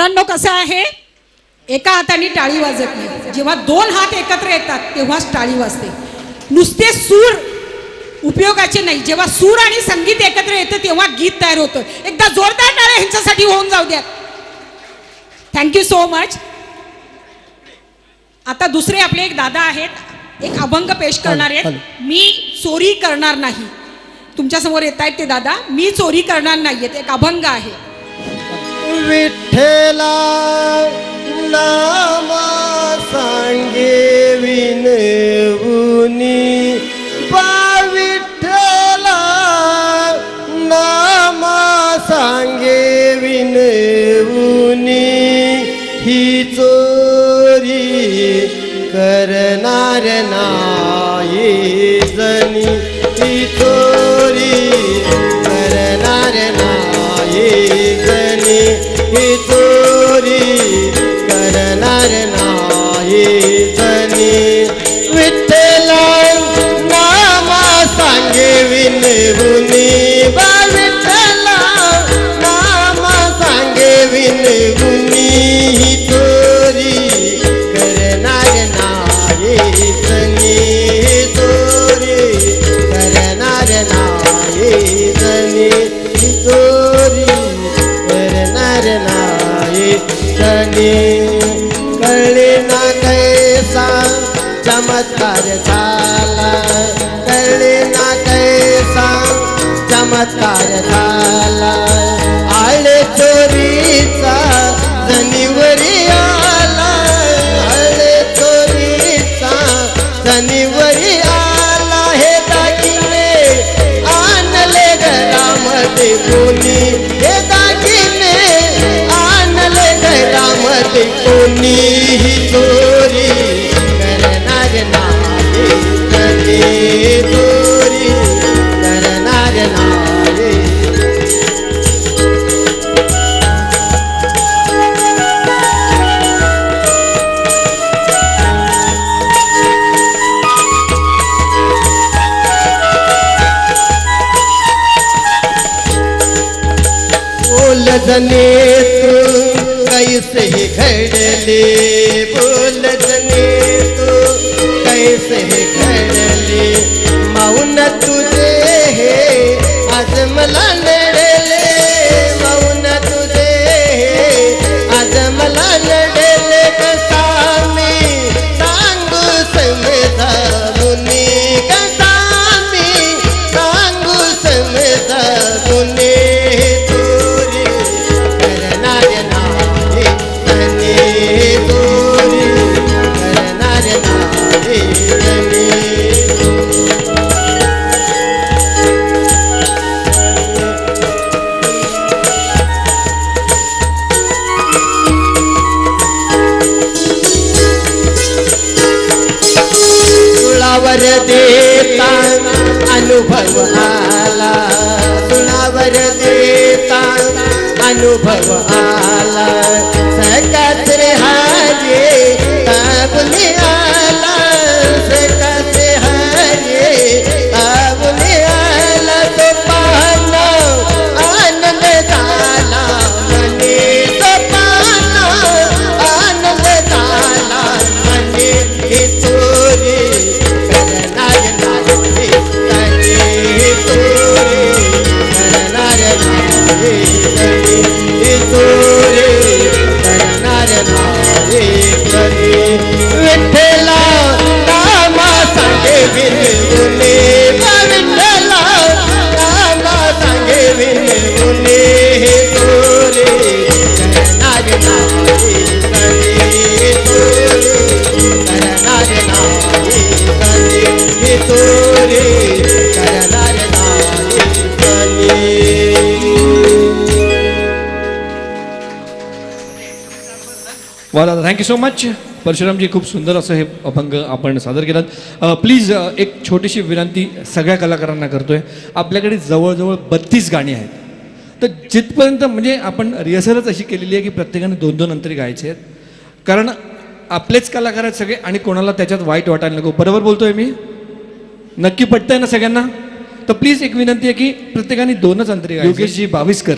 मित्रांनो, कसं आहे, एका हाताने टाळी वाजत नाही, जेव्हा दोन हात एकत्र येतात तेव्हाच टाळी वाजते. नुसते सूर उपयोगाचे नाही, जेव्हा सूर आणि संगीत एकत्र येतं तेव्हा गीत तयार होतं. एकदा जोरदार टाळ्या ह्यांच्यासाठी होऊन जाऊ द्या. Thank you so much. आता दुसरे आपले एक दादा आहेत, एक अभंग पेश करणार आहेत. मी चोरी करणार नाही. तुमच्या समोर येत आहेत ते दादा. मी चोरी करणार नाहीयेत, एक अभंग आहे. विठ्ठला नामा सांगे विनवुनी, बा विठ्ठला नामा सांगे विनवुनी, ही चोरी करणार नाही जनी, ही चोरी करणार नाही जनी, ही चोरी करणार नाही जनी. विठ्ठला नामा सांगे विनवुनी, बा विठ्ठला नामा सांगे विनवुनी, ही चोरी करणार नाही जनी, ही चोरी करणार नाही जनी, ही चोरी करणार नाही जनी. कळे ना कैसा चमत्कार झाला, कळे ना कैसा चमत्कार झाला, आळे चोरीचा जनीवरी आला, आळे चोरीचा जनीवरी आला. हे दागिने आणले घरामध्ये कोणी, हे दागिने आणले घरामध्ये कोणी, ही चोरी करणार नाही जनी, चोरी करणार नाही. बोल जने तू कैसे घडले, बोल जने तू कैसे घडले, मौन तुझे हे आज मला नडले, मौन तुझे हे आज मला नडले. कसा मी सांगू समजावुनी, कसा मी सांगू समजावुनी, चोरी करणार नाही जनी, चोरी करणार नाही जनी. तुळावर देता अनुभव आला, तुळावर देता अनुभव आला, सकात्रे हाजे ताबुनी आला, सकात्रे हाजे ताबुनी आला. तो पाहणं आनंद झाला मने, तो पाहणं आनंद झाला मने, ही चोरी करणार नाही जनी, ही चोरी करणार नाही जनी, ही चोरी करणार नाही जनी. विठ्ठला नामा सांगे विनवुनी, बा विठ्ठला नामा सांगे विनवुनी, ही चोरी करणार नाही जनी, ही चोरी करणार नाही जनी, ही चोरी करणार नाही जनी. वा दादा, थँक्यू सो मच. परशुरामजी, खूप सुंदर असं हे अभंग आपण सादर केलात. प्लीज एक छोटीशी विनंती सगळ्या कलाकारांना करतोय. आपल्याकडे जवळजवळ 32 गाणी आहेत, तर जिथपर्यंत म्हणजे आपण रिहर्सलच अशी केलेली आहे की प्रत्येकाने 2-2 अंतरी गायचे आहेत, कारण आपलेच कलाकार आहेत सगळे आणि कोणाला त्याच्यात वाईट वाटायला नको. बरोबर बोलतोय मी? नक्की पटतंय ना सगळ्यांना? तर प्लीज एक विनंती आहे की प्रत्येकाने 2च अंतरी गायची. योगेशजी बाविस्कर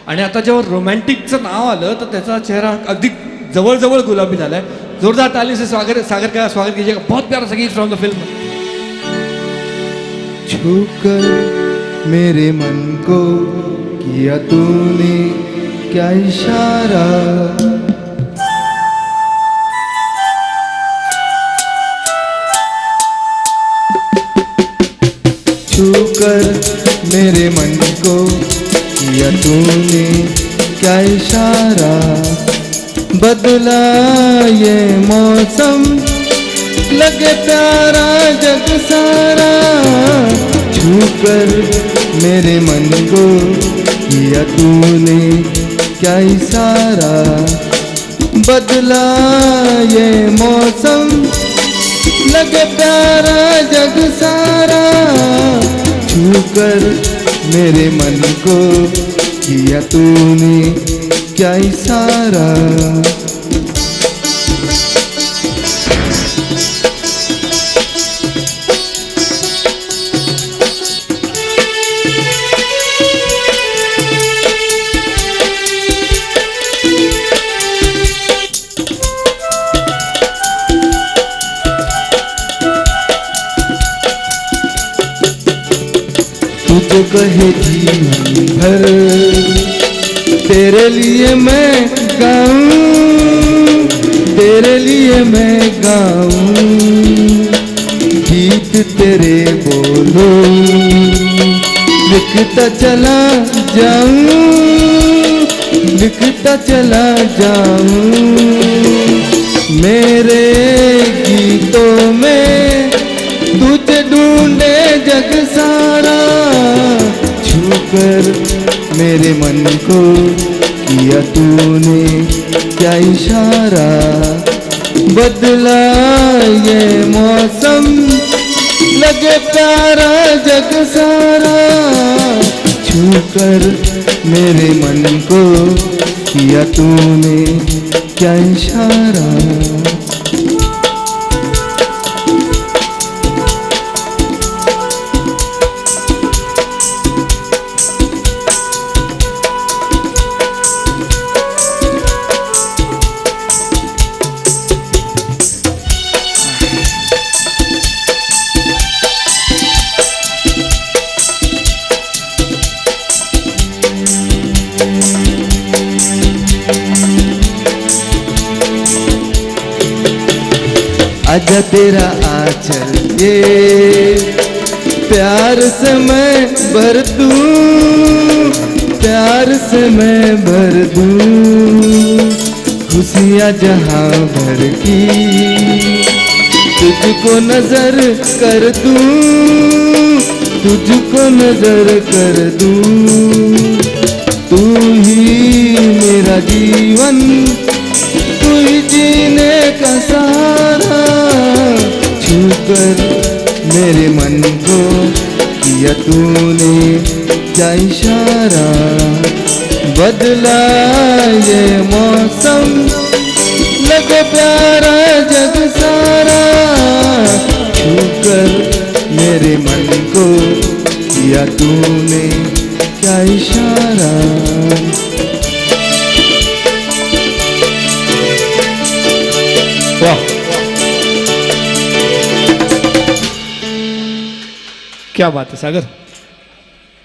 आणि आता जेव्हा रोमॅन्टिकचं नाव आलं तर त्याचा चेहरा अगदी जवळजवळ गुलाबी झालाय. जोरदार ताली से सागर का स्वागत कीजिएगा. बहुत प्यारा सा गीत फ्रॉम द फिल्म. छूकर मेरे मन को किया तूने क्या इशारा, छूकर मेरे मन को किया तूने क्या इशारा, बदला ये मौसम लगे प्यारा जग सारा, छूकर मेरे मन को किया तूने क्या इशारा, बदला ये मौसम लगे प्यारा जग सारा, छूकर मेरे मन को किया तूने क्या इशारा. तुझे कहे जीवन भर तेरे लिए मैं गाऊं, तेरे लिए मैं गाऊं, गीत तेरे बोलो लिखता चला जाऊं, लिखता चला जाऊं, मेरे गीतों में तुझे ढूंढे जग सारा, छूकर मेरे मन को किया तूने क्या इशारा, बदला ये मौसम लगे प्यारा जग सारा, छूकर मेरे मन को किया तूने क्या इशारा. आजा तेरा आंचल ये प्यार से मैं भर दूं, प्यार से मैं भर दूं, खुशियाँ जहाँ भर की तुझको नजर कर दूं, तुझको नजर कर दूं, तू ही मेरा जीवन, तू ही जीने का सहारा, छूकर मेरे मन को किया तूने क्या इशारा, बदला ये मौसम लगे प्यारा जग सारा, छूकर मेरे मन को किया तूने क्या इशारा. वाह, क्या बात आहे सागर,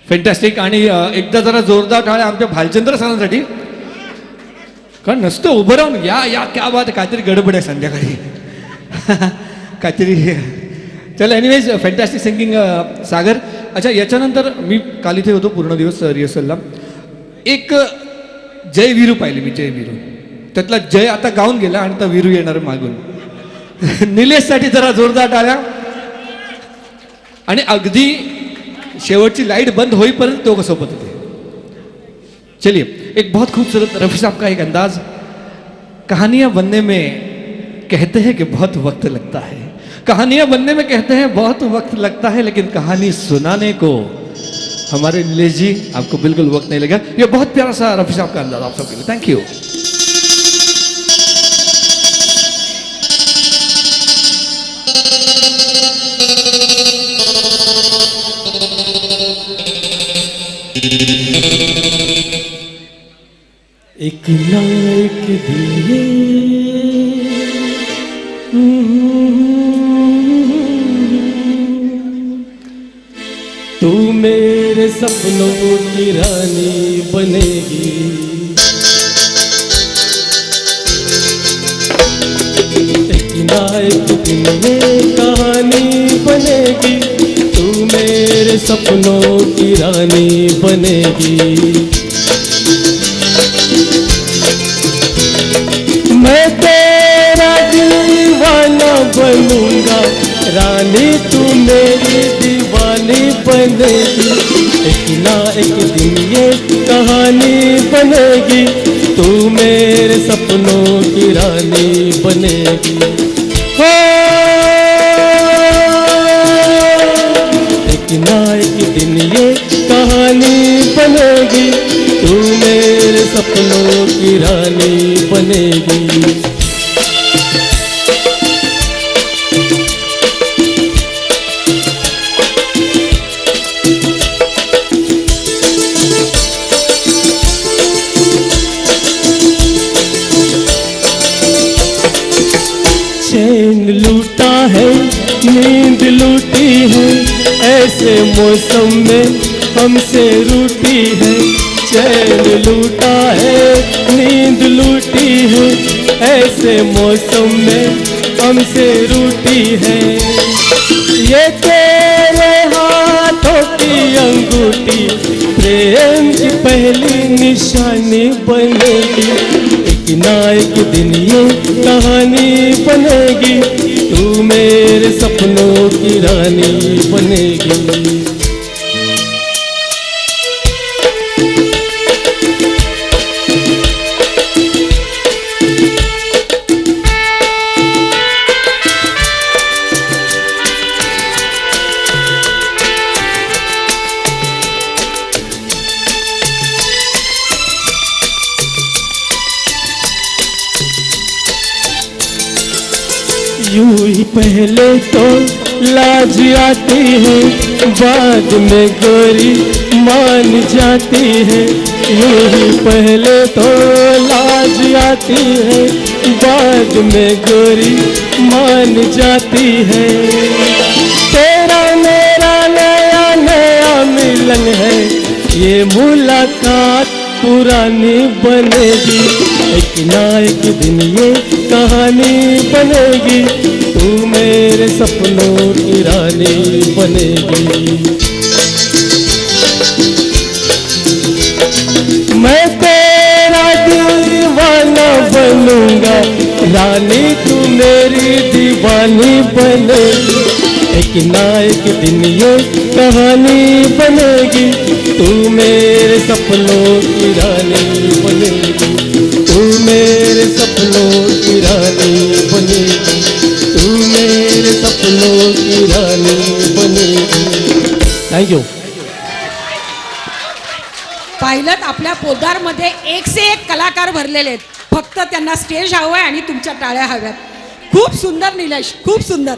फॅन्टॅस्टिक. आणि एकदा जरा जोरदार टाळ्या आमच्या भालचंद्र सरांसाठी. कारण नसतं उभं राहून या या क्या बात आहे, काहीतरी गडबड आहे संध्याकाळी काहीतरी. चल एनिवेज फॅन्टॅस्टिक सिंगिंग सागर. अच्छा, याच्यानंतर मी काल इथे होतो पूर्ण दिवस रिहर्सलला. एक जय वीरू पाहिली मी, जय वीरू. त्यातला जय आता गाऊन गेला आणि आता वीरू येणार मागून. निलेशसाठी जरा जोरदार टाळ्या. आणि अगदी शेवटची लाईट बंद होईपर्यंत तो सोबत होते. चलिए, एक बहुत खूबसूरत रफी साहब का एक अंदाज. कहानियां बनने में कहते हैं कि बहुत वक्त लगता है, कहानियां बनने में कहते हैं बहुत वक्त लगता है, लेकिन कहानी सुनाने को हमारे नीलेश जी आपको बिल्कुल वक्त नहीं लगा. ये बहुत प्यारा सा रफी साहब का अंदाज आप सबके लिए. Thank you. एक ना एक दिन तू मेरे सपनों की रानी बनेगी। एक ना एक दिन ये कहानी बनेगी, तू मेरे सपनों की रानी बनेगी। मैं तेरा दीवाना बनूंगा, रानी तू मेरी दीवानी बनेगी। एक ना एक दिन ये कहानी बनेगी, तू मेरे सपनों की रानी बनेगी। हो एक ना एक दिन ये कहानी बनेगी, तू मेरे सपनों की रानी बनेगी। चैन लूटा है, नींद लूटी है, ऐसे मौसम में हमसे रूठी है। चैन लूटा है, नींद लूटी है, ऐसे मौसम में हमसे रूठी है। ये तेरे हाथों की अंगूठी प्रेम की पहली निशानी बनेगी। एक ना एक दिन ये कहानी बनेगी, तू मेरे सपनों की रानी बनेगी। यूं ही पहले तो लाज आती है, बाद में गोरी मान जाती है। यूं ही पहले तो लाज आती है, बाद में गोरी मान जाती है। तेरा मेरा नया नया मिलन है, ये मुलाकात पुरानी बनेगी। एक ना एक दिन ये कहानी बनेगी, तू मेरे सपनों की रानी बनेगी। मैं तेरा दीवाना बनूंगा, रानी तू मेरी दीवानी बनेगी। एक ना एक दिन ये कहानी बनेगी, तू मेरे सपनों की रानी बनेगी। तू मेरे सपनों की रानी बनेगी, तू मेरे सपनों की रानी बनेगी। Thank you. पाहिलं आपल्या पोद्दारमध्ये एक से एक कलाकार भरलेले आहेत, फक्त त्यांना स्टेज हवंय आणि तुमच्या टाळ्या हव्यात। खूप सुंदर निलेश, खूप सुंदर.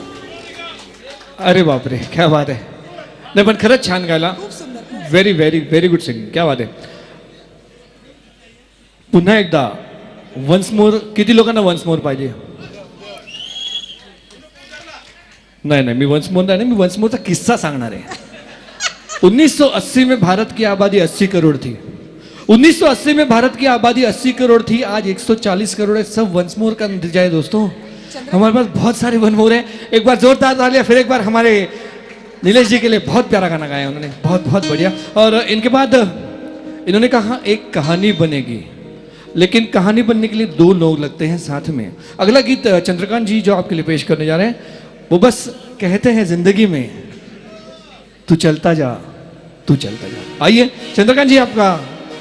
अरे बापरे, क्या बात आहे. नाही पण खरंच छान गायला. Very very very good singing, क्या बात आहे. पुन्हा एकदा वन्स मोर. किती लोकांना वन्स मोर पाहिजे? नहीं नहीं, मैं वंस मोर नहीं, मैं वंस मोर का किस्सा सांगणार आहे. 1980 में भारत की आबादी 80 करोड़ थी. 1980 में भारत की आबादी 80 करोड़ थी, आज 140 करोड़ है. सब वंस मोर का नतीजा है दोस्तों. हमारे पास बहुत सारे वन मोर हैं. एक बार जोरदार तालियां. फिर एक बार हमारे नीलेश जी के लिए बहुत प्यारा गाना गाया उन्होंने, बहुत बहुत बढ़िया. और इनके बाद इन्होंने कहा एक कहानी बनेगी, लेकिन कहानी बनने के लिए दो लोग लगते हैं साथ में. अगला गीत चंद्रकांत जी जो आपके लिए पेश करने जा रहे हैं, वो बस कहते हैं जिंदगी में तू चलता जा, तू चलता जा. आइए चंद्रकांत जी, आपका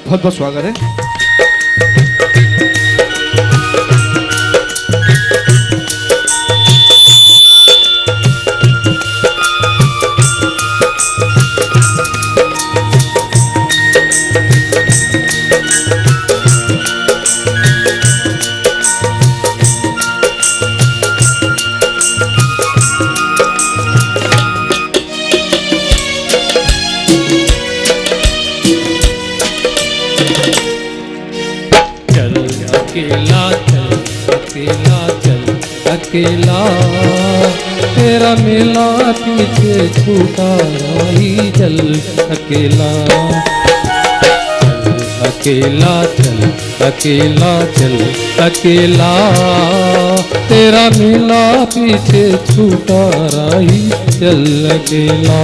बहुत बहुत स्वागत है. अकेला तेरा मेला पीछे छूटा राही चल अकेला अकेला चल अकेला चल अकेला तेरा मेला पीछे छूटा राही चल अकेला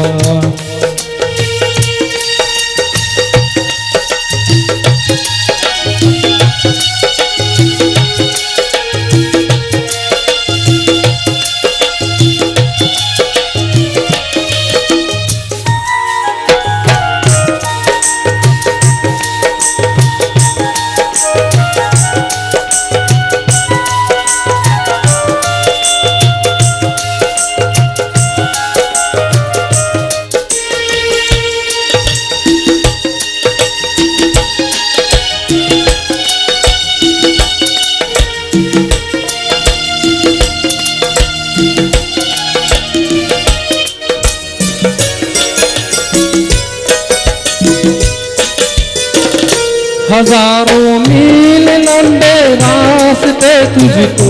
हजारों मील लंबे रास्ते तुझको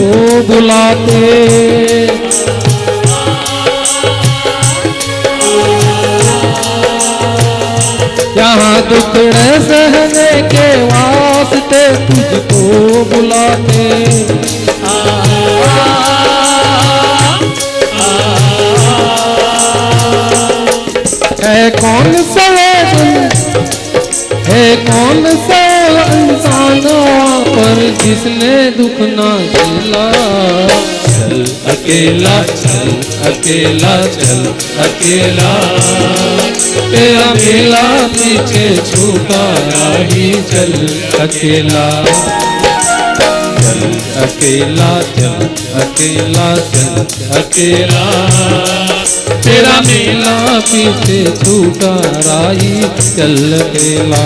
बुलाते यहाँ दुखड़े सहने के वास्ते तुझको बुलाते है कौन सा है कौन सा इंसानों पर जिसने दुख ना झेला चल अकेला चल अकेला चल अकेला तेरा मेला पीछे छूटा राही चल अकेला चल अकेला चल अकेला चल अकेला तेरा मेला पीछे छूटा राही चल अकेला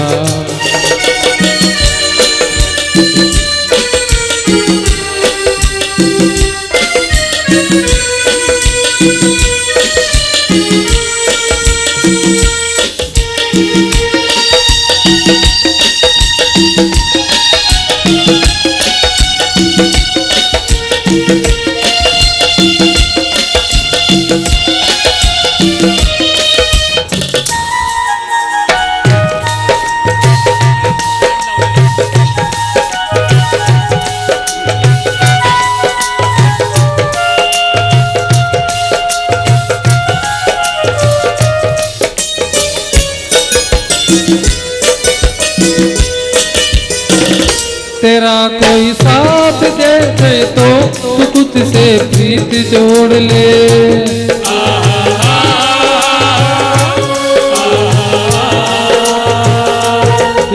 तेरा कोई साथ दे दे तो तू खुद से प्रीत जोड़ ले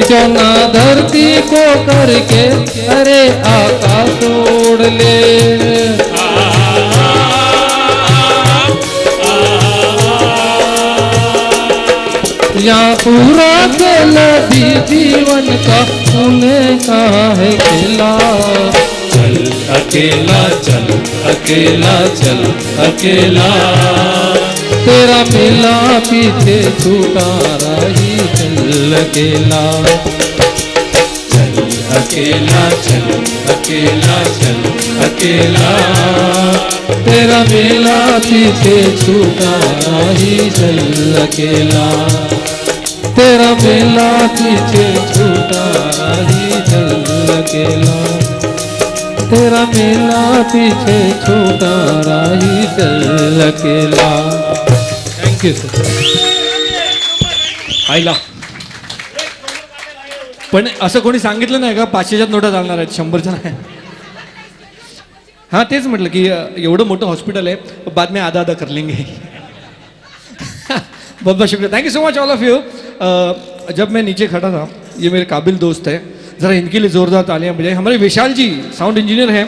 जो ना धरती को करके अरे आकाश तोड़ ले या पूरा खेल भी जीवन का उन्हें कहा है खेला चल अकेला चल अकेला चल अकेला तेरा मेला पीछे छूटा राही चल अकेला चल अकेला चल अकेला चल अकेला तेरा मेला पीछे छूटा राही चल अकेला तेरा मेला पीछे छूटा राही चल अकेला तेरा मेला पीछे छूटा राही चल अकेला थँक्यू सर आईला पण असं कोणी सांगितलं नाही का 500च्या नोटा चालणार आहेत 100च्या नाही हाँ तेच म्हटलं की एवढं मोठं हॉस्पिटल है बाद में आधा आधा कर लेंगे बहुत बहुत शुक्रिया thank you so much all of you जब मैं नीचे खड़ा था ये मेरे काबिल दोस्त है ज़रा इनके लिए ज़ोरदार तालियां बजाएं हमारे विशाल जी साउंड इंजीनियर हैं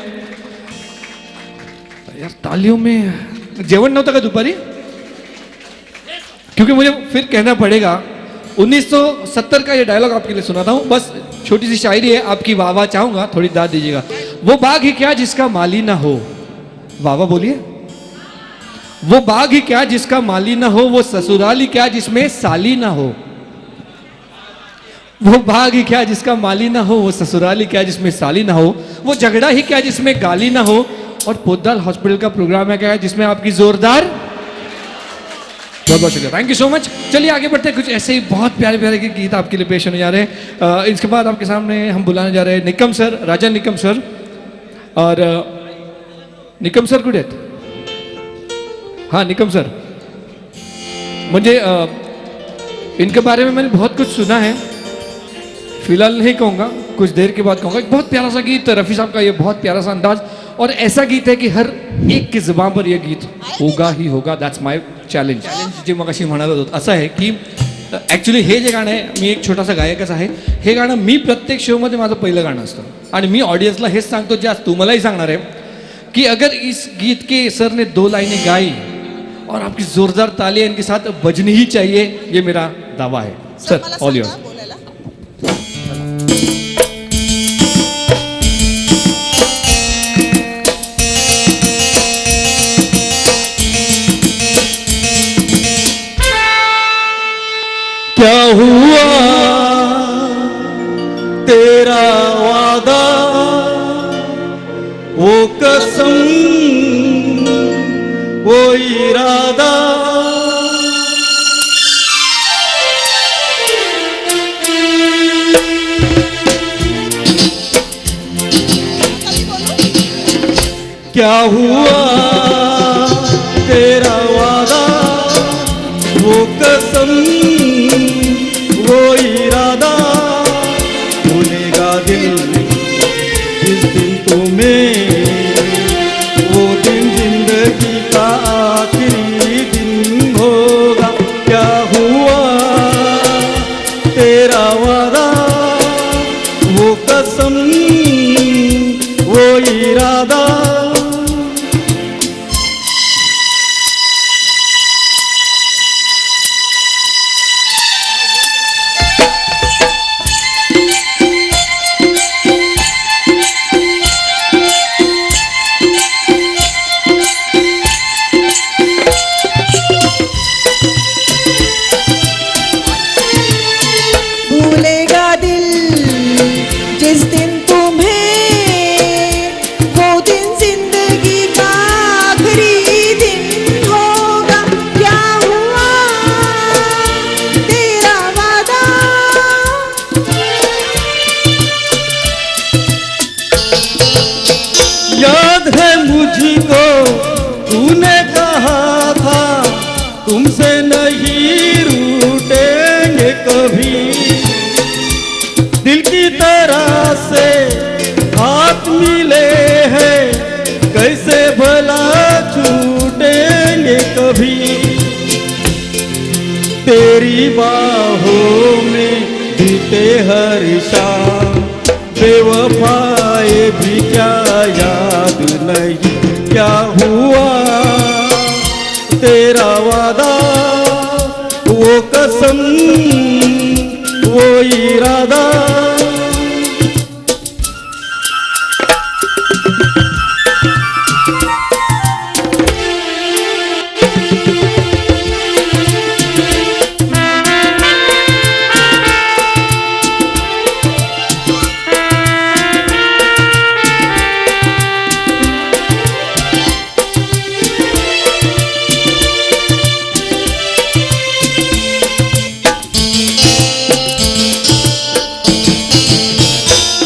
यार तालियों में जेवण नव्हतं का दुपारी क्योंकि मुझे फिर कहना पड़ेगा 1970 का ये डायलॉग आपके लिए सुनाता हूँ बस छोटी सी शायरी है आपकी वाह वाह चाहूंगा थोड़ी दाद दीजिएगा वो बाग ही क्या जिसका माली ना हो वाह वाह बोलिए वो बाग ही क्या जिसका माली ना हो वो ससुराल ही क्या जिसमें साली ना हो वो बाग ही क्या जिसका माली ना हो वो ससुराल ही क्या जिसमें साली ना हो वो झगड़ा ही क्या जिसमें गाली ना हो और पोद्दार हॉस्पिटल का प्रोग्राम है क्या जिसमें आपकी जोरदार बहुत बहुत शुक्रिया, थैंक यू सो मच। चलिए आगे बढ़ते हैं, कुछ ऐसे ही बहुत प्यारे प्यारे के गीत आपके लिए पेश होने जा रहे हैं। इसके बाद आपके सामने हम बुलाने जा रहे हैं निकम सर, राजा निकम सर। और निकम सर कुठे आहेत? हाँ निकम सर, मुझे इनके बारे में मैंने बहुत कुछ सुना है, फिलहाल नहीं कहूँगा, कुछ देर के बाद कहूँगा। एक बहुत प्यारा सा गीत रफ़ी साहब का, ये बहुत प्यारा सा अंदाज, और ऐसा गीत है कि हर एक की जुबान पर यह गीत होगा ही होगा। That's my challenge. जे मग अशी म्हणाल होतो असं आहे की ॲक्च्युली हे जे गाणं आहे, मी एक छोटासा गायकच आहे, हे गाणं मी प्रत्येक शोमध्ये माझं पहिलं गाणं असतं आणि मी ऑडियन्सला हेच सांगतो, जे आज तुम्हालाही सांगणार आहे कि अगर इस गीत के सर ने 2 लाइनें गाई और आपकी जोरदार तालियां इनके साथ बजनी ही चाहिए, ये मेरा दावा है। Sir all yours. क्या हुआ तेरा वादा, वो कसम, वो इरादा, क्या हुआ तेरा वादा, वो कसम, वो इरादा, भूलेगा दिल जिस दिन तुम्हें, वो दिन जिंदगी का आखिरी दिन होगा। क्या हुआ तेरा वादा, वो कसम, वो इरादा। भूलेगा दिल जिस दिन तुम्हें, वो दिन जिंदगी का आखिरी दिन होगा। क्या हुआ तेरा वादा, याद है मुझको तूने कहा था, तुमसे नहीं रूठेंगे कभी, दिल की तरह से हाथ मिले हैं, कैसे भला छूटेंगे कभी। तेरी बाहों में बीते हर शाम, बेवफाए भी क्या याद नहीं। क्या हुआ तेरा वादा, वो कसम, वो इरादा।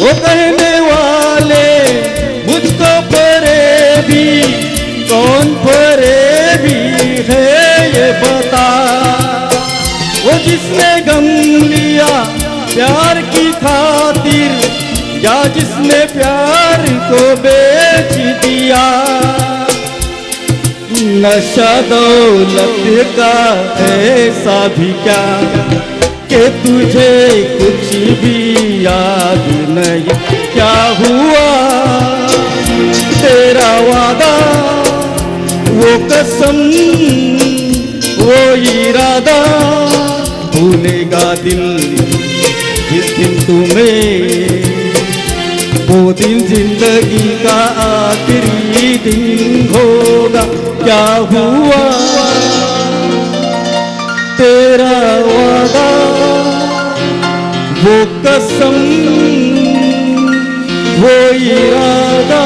वो कहने वाले मुझको फरेबी, कौन फरेबी है ये बता। वो जिसने गम लिया प्यार की खातिर, या जिसने प्यार को बेच दिया। नशा दौलत का ऐसा भी क्या कि तुझे कुछ भी याद नहीं। क्या हुआ तेरा वादा, वो कसम, वो इरादा, भूलेगा दिल जिस दिन तुम्हें, वो दिन जिंदगी का आखिरी दिन होगा। क्या हुआ तेरा वादा, वो कसम, वो इरादा।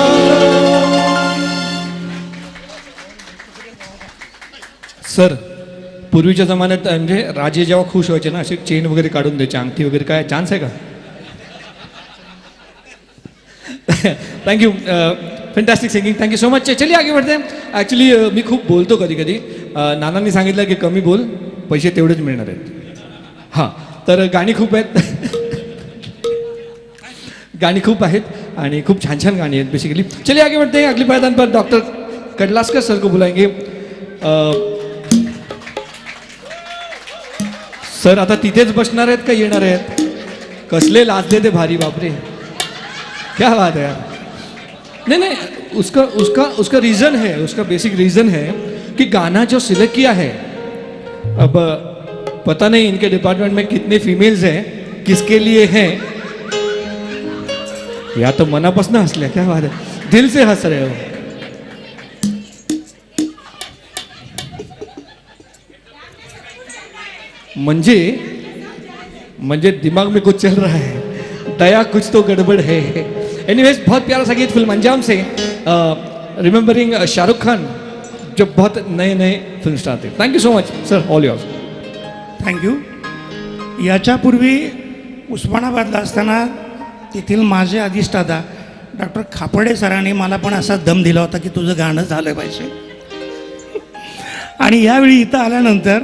सर पूर्वीच्या जमान्यात म्हणजे राजे जेव्हा खुश व्हायचे ना असे चेन वगैरे काढून द्यायचे अंगठी वगैरे काय चान्स आहे का thank you fantastic singing thank you so much चलिए आगे बढ़ते हैं ॲक्च्युली मी खूप बोलतो कधी कधी नानांनी सांगितलं की कमी बोल पैसे तेवढेच मिळणार आहेत हां तर गाणी खूप आहेत गाणी खूप आहेत आणि खूप छान छान गाणी आहेत बेसिकली चलिए आगे बढ़ते हैं अगली पायदान पर डॉक्टर कडलासकर सर को बुलाएंगे सर आता तिथेच बसणार आहेत का येणार आहेत कसले लाजले ते भारी बापरे क्या बात है यार नहीं नहीं उसका रीज़न है उसका बेसिक रीज़न है कि गाना जो सिलेक्ट किया है अब पता नहीं इनके डिपार्टमेंट में कितने फीमेल्स हैं किसके लिए हैं या तो मनापासून हंसल्या क्या बात है दिल से हंस रहे हो म्हणजे दिमाग में कुछ चल रहा है दया कुछ तो गड़बड़ है एनीवेज बहुत प्यारा सा गीत फिल्म अंजाम से रिमेंबरिंग शाहरुख खान जो बहुत नए नए फिल्म स्टार थे thank you so much sir all yours thank you याच्यापूर्वी उस्मानाबादला असताना तेथील माझे अधिष्ठाता डॉक्टर खापर्डे सरांनी मला पण असा दम दिला होता की तुझं गाणं झालं पाहिजे आणि यावेळी इथं आल्यानंतर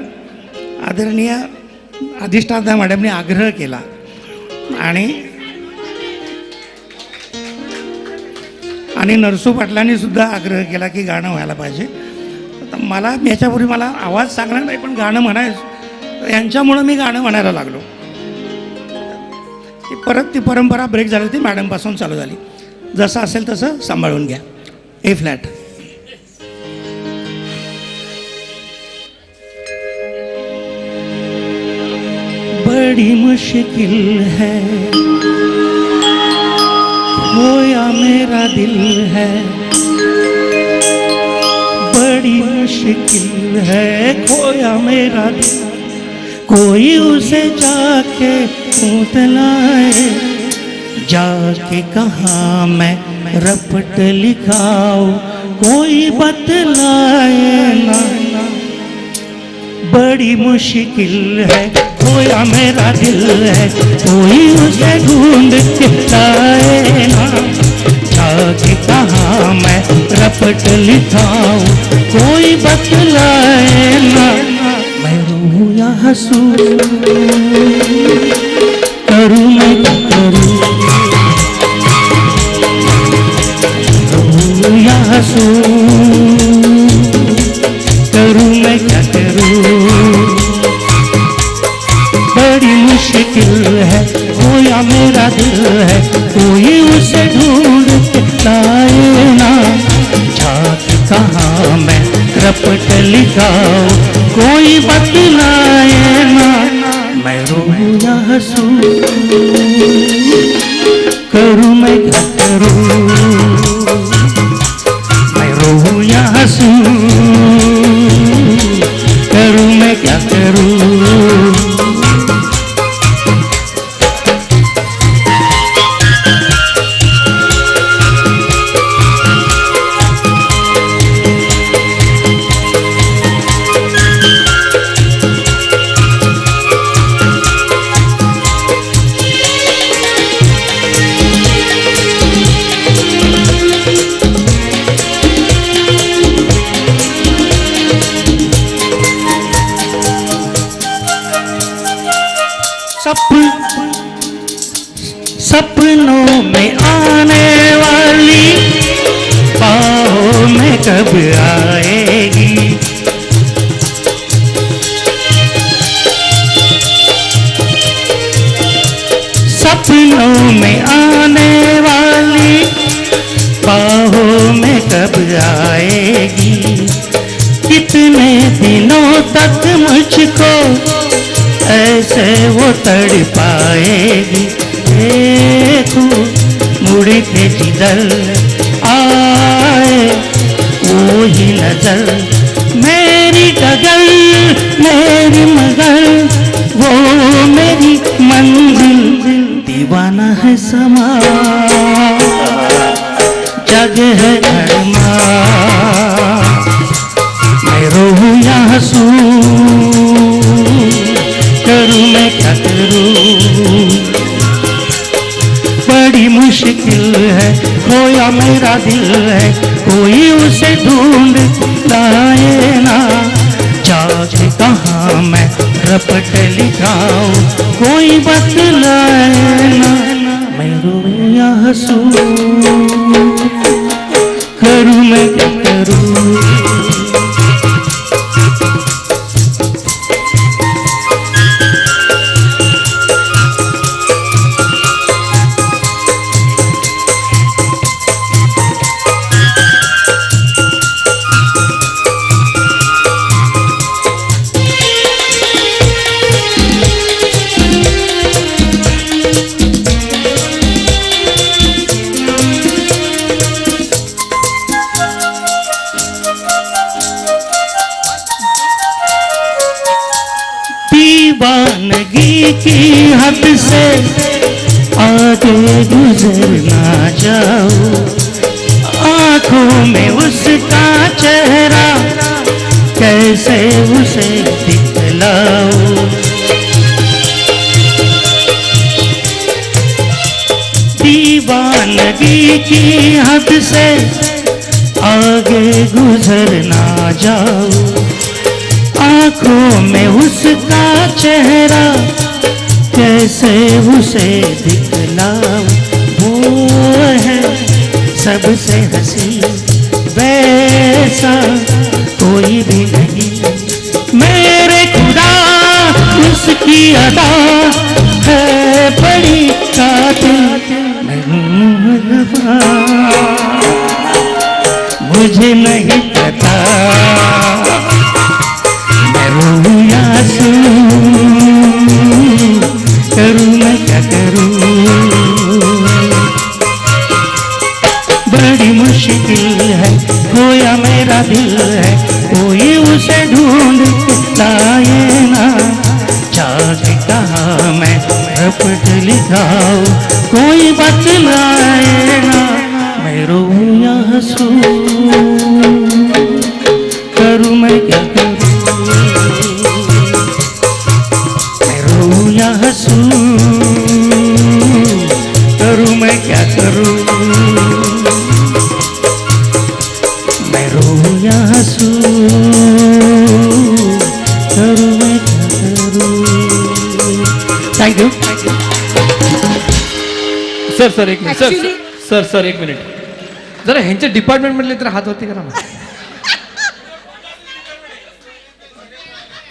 आदरणीय अधिष्ठाता मॅडमने आग्रह केला आणि नरसू पाटलांनी सुद्धा आग्रह केला की गाणं व्हायला पाहिजे तर मला याच्यापूर्वी मला आवाज सांगणार नाही पण गाणं म्हणायचं यांच्यामुळं मी गाणं म्हणायला लागलो परत ती परंपरा ब्रेक झाली ती मॅडमपासून चालू झाली जसं असेल तसं सांभाळून घ्या ए फ्लॅट बड़ी मुश्किल है खोया मेरा दिल है बड़ी मुश्किल है खोया मेरा दिल कोई उसे जाके पूछ लाए जाके कहाँ मैं रपट लिखाऊं कोई बतलाए ना बड़ी मुश्किल है खोया मेरा दिल है कोई उसे ढूंढ के लाए ना जाके कहाँ मैं रपट लिखाऊं कोई बतलाए ना मैं रोऊं या हंसूं करूं मैं क्या करूं रोऊं या हंसूं करूं मैं क्या करूं बड़ी मुश्किल है खोया मेरा दिल है कोई उसे ढूंढ के लाए ना जाके कहाँ मैं रपट लिखाऊं कोई बतलाए ना मैं रोऊं या हंसूं करूं मैं क्या करूं मैं रोऊं या हंसूं करूं मैं क्या करूं सपनों में आने वाली बाहों में कब आएगी सपनों में आने वाली बाहों में कब आएगी कितने दिनों तक मुझको ऐसे वो तड़ पाएगी देखो मुड़ के जिधर आए वो ही नजर मेरी डगर मेरी मगर वो मेरी मंजिल दीवाना है समा जग है धर्मा मैं रोऊं या हंसूं, करूं मैं क्या करूं। बड़ी मुश्किल है, खोया मेरा दिल है, कोई उसे ढूंढ लाए ना। जाके कहाँ मैं रपट लिखाऊं, कोई बतलाए ना। मैं रोऊं या हंसूं, करूं मैं क्या करूं। दीवानगी की हद से आगे गुजर ना जाऊं, आंखों में उसका चेहरा कैसे उसे दिखलाऊं। दीवानगी की हद से आगे गुजर ना जाऊं, आंखों में उसका चेहरा कैसे उसे दिखलाऊं। वो है सबसे हंसी, वैसा कोई भी नहीं। मेरे खुदा उसकी अदा है बड़ी कातिल। मुझे नहीं पता करूं या करूं मैं क्या करूं। बड़ी मुश्किल है, खोया मेरा दिल है, कोई उसे ढूंढ लाए ना। जाके कहाँ मैं रपट लिखाऊं, कोई बतलाए ना। मैं रोऊं या हंसूं, करूं मैं क्या करूं। या हंसूं, करूं मैं क्या करूं। मैं रोऊं या हंसूं, करूं मैं क्या करूं। Thank you. सर एक मिनिट सर एक मिनिट जरा ह्यांच्या डिपार्टमेंट मधले तर हात वरती करा ना.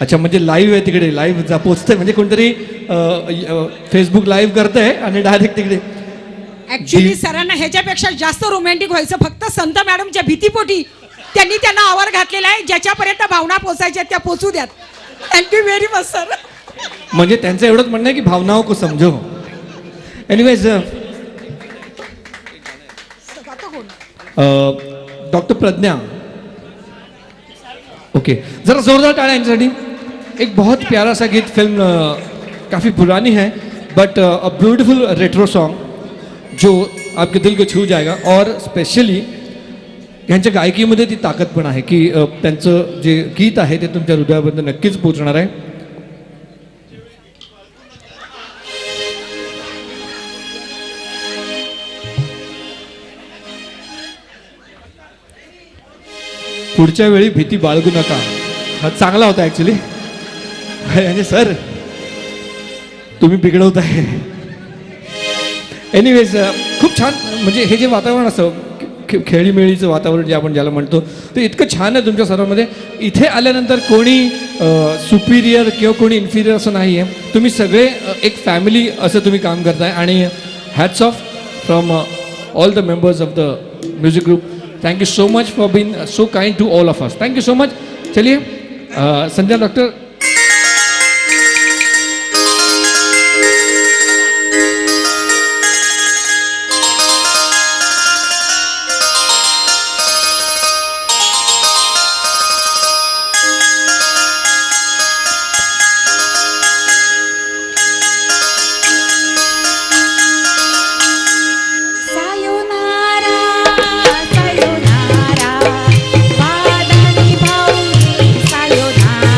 अच्छा म्हणजे लाईव्ह आहे तिकडे लाईव्ह पोचतंय म्हणजे कोणतरी फेसबुक लाईव्ह करतंय आणि डायरेक्ट तिकडे. ऍक्च्युली सरांना ह्याच्यापेक्षा जास्त रोमॅन्टिक व्हायचं फक्त संत मॅडमच्या भीतीपोटी त्यांनी त्यांना आवर घातलेला आहे. ज्याच्यापर्यंत भावना पोचायच्या त्या पोचू द्यात. Thank you very much sir. म्हणजे त्यांचं एवढंच म्हणणं आहे की भावनाओं को समझो. एनिवेज डॉक्टर प्रज्ञा ओके जरा जोरदार तालियां यांच्यासाठी. एक बहुत प्यारा सा गीत फिल्म काफ़ी पुरानी है but a beautiful retro song जो आपके दिल को छू जाएगा. और स्पेशली ह्यांच्या गायकीमध्ये ती ताकद पण आहे की त्यांचं जे गीत आहे ते तुमच्या हृदयापर्यंत नक्कीच पोहोचणार आहे. पुढच्या वेळी भीती बाळगू नका. हा चांगला होता ॲक्च्युली. म्हणजे सर तुम्ही बिघडवताय. एनिवेज खूप छान म्हणजे हे जे वातावरण असं खेळीमेळीचं वातावरण जे आपण ज्याला म्हणतो ते इतकं छान आहे तुमच्या सर्वांमध्ये. इथे आल्यानंतर कोणी सुपिरियर किंवा कोणी इन्फिरियर असं नाही आहे. तुम्ही सगळे एक फॅमिली असं तुम्ही काम करताय आणि hats off from all the members of the music group. Thank you so much for being so kind to all of us. Thank you so much. चलिए संध्या डॉक्टर सायोनारा वादनी भाऊनी सायोनारा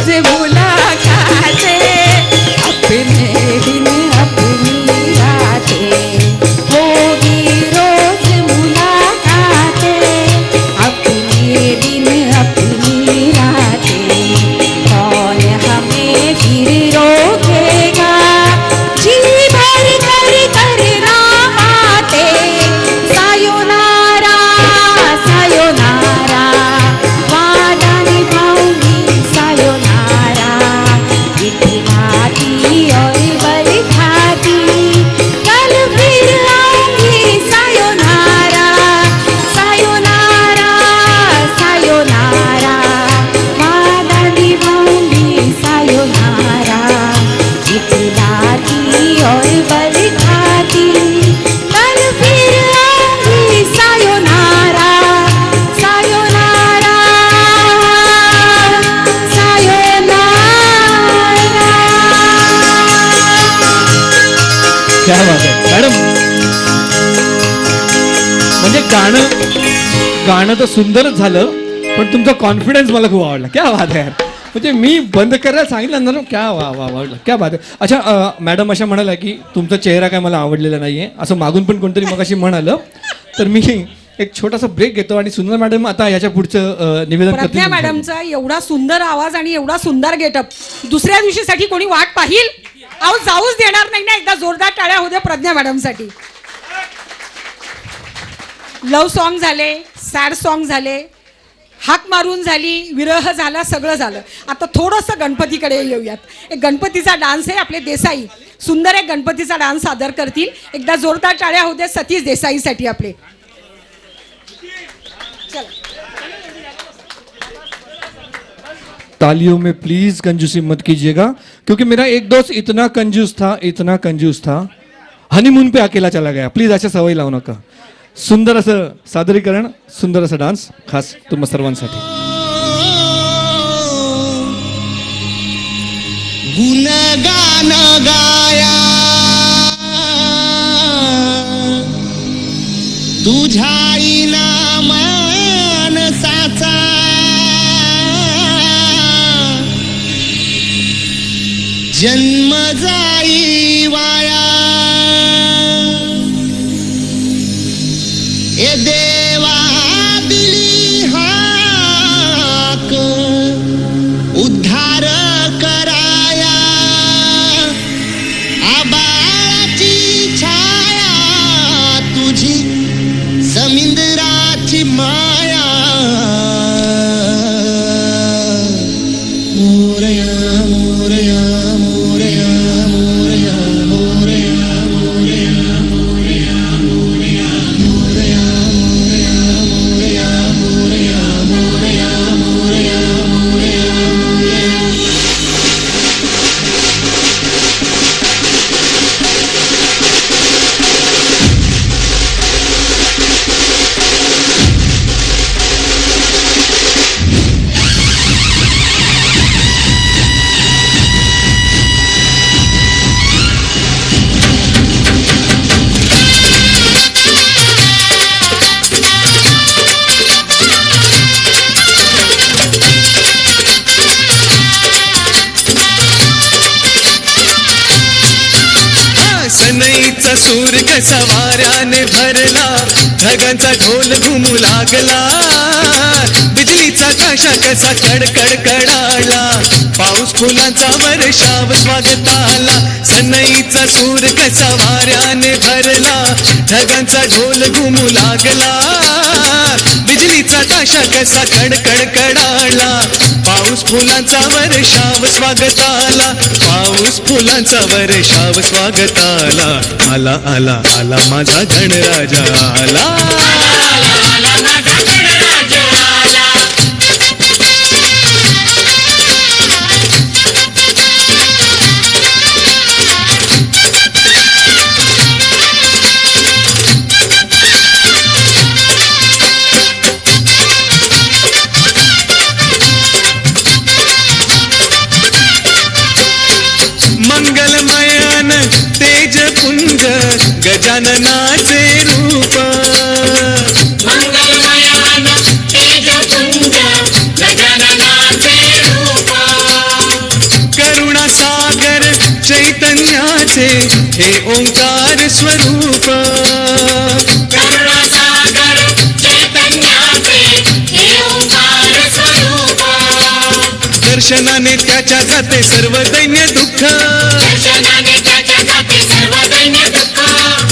रोज मुलाकाते अपने बिन अपनी रातें होगी रोज मुलाकाते अपने बिन अपनी रातें कौन हमें फिर रोकेगा जी भर कर करना बातें सायोनारा सायोनारा वादा निभाऊंगी सायोनारा इतनी और बड़ी खाती कल फिर आऊंगी सायोनारा सायोनारा सायोनारा वादा निभाऊंगी सायोनारा इतनी और बड़ी खाती कल फिर आऊंगी सायोनारा सायोनारा सायोनारा. क्या बात आहे मॅडम. म्हणजे गाणं तर सुंदरच झालं, पण तुमचा कॉन्फिडन्स मला खूप आवडला. क्या बात आहे यार. म्हणजे मी बंद करायला सांगितलं ना, क्या वा वा आवडलं. क्या बात आहे. अच्छा मॅडम अशा म्हणाल्या की तुमचा चेहरा काय मला आवडलेला नाहीये, असं मागून पण कोणतरी मगाशी म्हणालं. तर मी एक छोटासा ब्रेक घेतो आणि सुंदर मॅडम आता याच्या पुढचं निवेदन प्रज्ञा करतील. मॅडमचा एवढा सुंदर आवाज आणि एवढा सुंदर गेटअप दुसऱ्या दिवशीसाठी कोणी वाट पाहिल? अहो जाऊच देणार नाही ना. एकदा जोरदार टाळ्या होऊ द्या प्रज्ञा मॅडमसाठी. लव्ह सॉन्ग झाले, सॅड सॉन्ग झाले, हाक मारून झाली, विरह झाला, सगळं झालं. आता थोडंसं गणपतीकडे येऊयात. एक गणपतीचा डान्स आहे. आपले देसाई सुंदर एक गणपतीचा डान्स सादर करतील. एकदा जोरदार टाळ्या होऊ द्या सतीश देसाईसाठी आपले. तालियों में प्लीज कंजूसी मत कीजिएगा, क्योंकि मेरा एक दोस्त इतना कंजूस था हनीमून पे अकेला चला गया. प्लीज अशा सवयी लावू नका. सुंदर असं सादरीकरण, सुंदर असा डान्स खास तुम्हा सर्वांसाठी. गुणगान गाया तुझ्या मानसाचा जन्म जाई वाया. ए देवा दिली हाक उद्धार कराया. आबाळाची छाया तुझी समिंद्राची माया. मोरया मोरया मोरया मोरया मोरया मोरया मोरया मोरया मोरया मोरया मोरया मोरया मोरया मोरया मोरया. सनईचा सूर कसा वाऱ्याने भरला, ढगांचा ढोल घुमू लागला. बिजलीचा काशा कसा कडकड कडाला, पाऊस फुलांचा वर्षाव स्वागताला. सनईचा सूर कसा वाऱ्याने भरला, ढगांचा ढोल घुमू लागला. बिजलीचा काशा कसा कडकड कडाला, पाऊस फुलांचा वर्षाव स्वागताला. पाऊस फुलांचा वर्षाव स्वागताला. आला आला आला माझा गणराजा आला. मंगलमयन तेजपुंज गजाननाचे रूप. मंगलमयन तेजपुंज गजाननाचे रूप. चैतन्याचे हे ओंकार स्वरूप करुणासागर चैतन्याचे हे ओंकार स्वरूप दर्शनाने त्याच्या जाते सर्व दैन्य दुःख दर्शनाने त्याच्या जाते सर्व दैन्य दुःख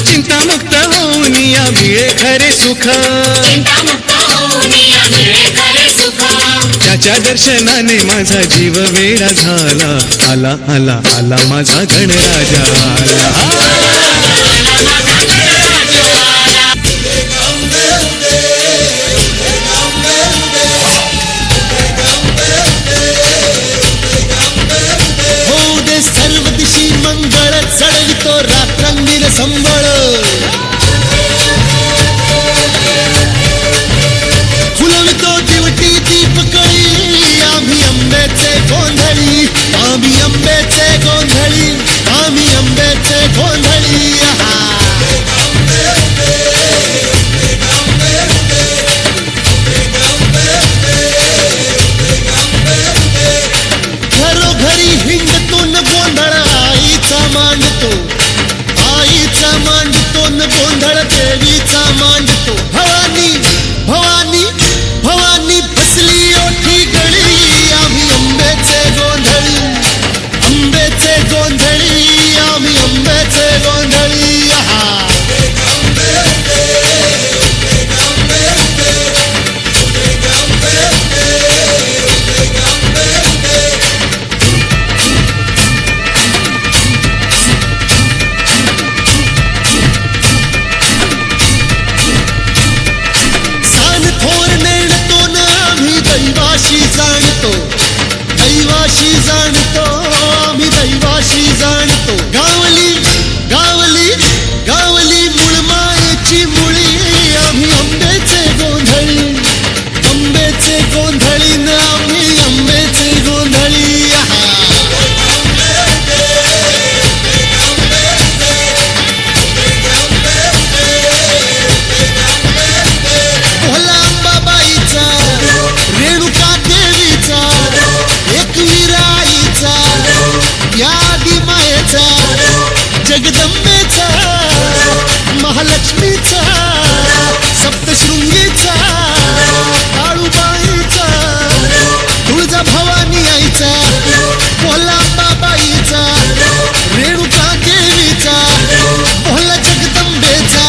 चिंतामुक्त होऊन या मिळे खरे सुख चिंतामुक्त होऊन या मिळे खरे सुख त्याच्या दर्शनाने माझा जीव वेडा झाला आला आला आला माझा गणराजा आला होऊ दे सर्व दिशी मंगळ चढवितो रात्रंगीन संबळ फुलवितो दिवटी दीपकळी आम्ही अंबेचे गोंधळी आम्ही अंबेचे गोंधळी आम्ही अंबेचे गोंधळी घरोघरी हिंडतो न गोंधळ आईचा मांडतो आईचा मांडतो न गोंधळ देवीचा मांडतो भवानी भवानी भवानी फसली ओठी गळी आम्ही अंबेचे गोंधळी अंबेचे गोंधळी आम्ही अंबेचे गोंधळी सान थोर नेणतो ना आम्ही दैवाशी जाणतो दैवाशी जाणतो आम्ही दैवाशी जाणतो गावली गावली गावली मुळमायेची मुळी आम्ही अंबेचे गोंधळी अंबेचे गोंधळी न आम्ही अंबेचे गोंधळी भोला अंबाबाईचा रेणुका देवीचा एकवीरा आईचा या आदी मायेचा जगदंबेचा महालक्ष्मीचा सप्तशृंगीचा काळूबाईचा तुळजा भवानी आईचा भोला अंबाबाईचा रेणुका देवीचा भोला जगदंबेचा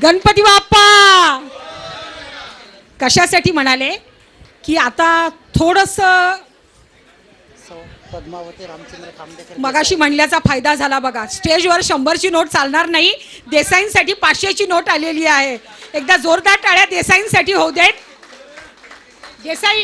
गणपती बाप्पा कशासाठी म्हणाले की आता थोडस मगाशी म्हणल्याचा फायदा झाला बघा स्टेजवर 100ची नोट चालणार नाही देसाईंसाठी 500ची नोट आलेली आहे एकदा जोरदार टाळ्या देसाईंसाठी होऊ देत देसाई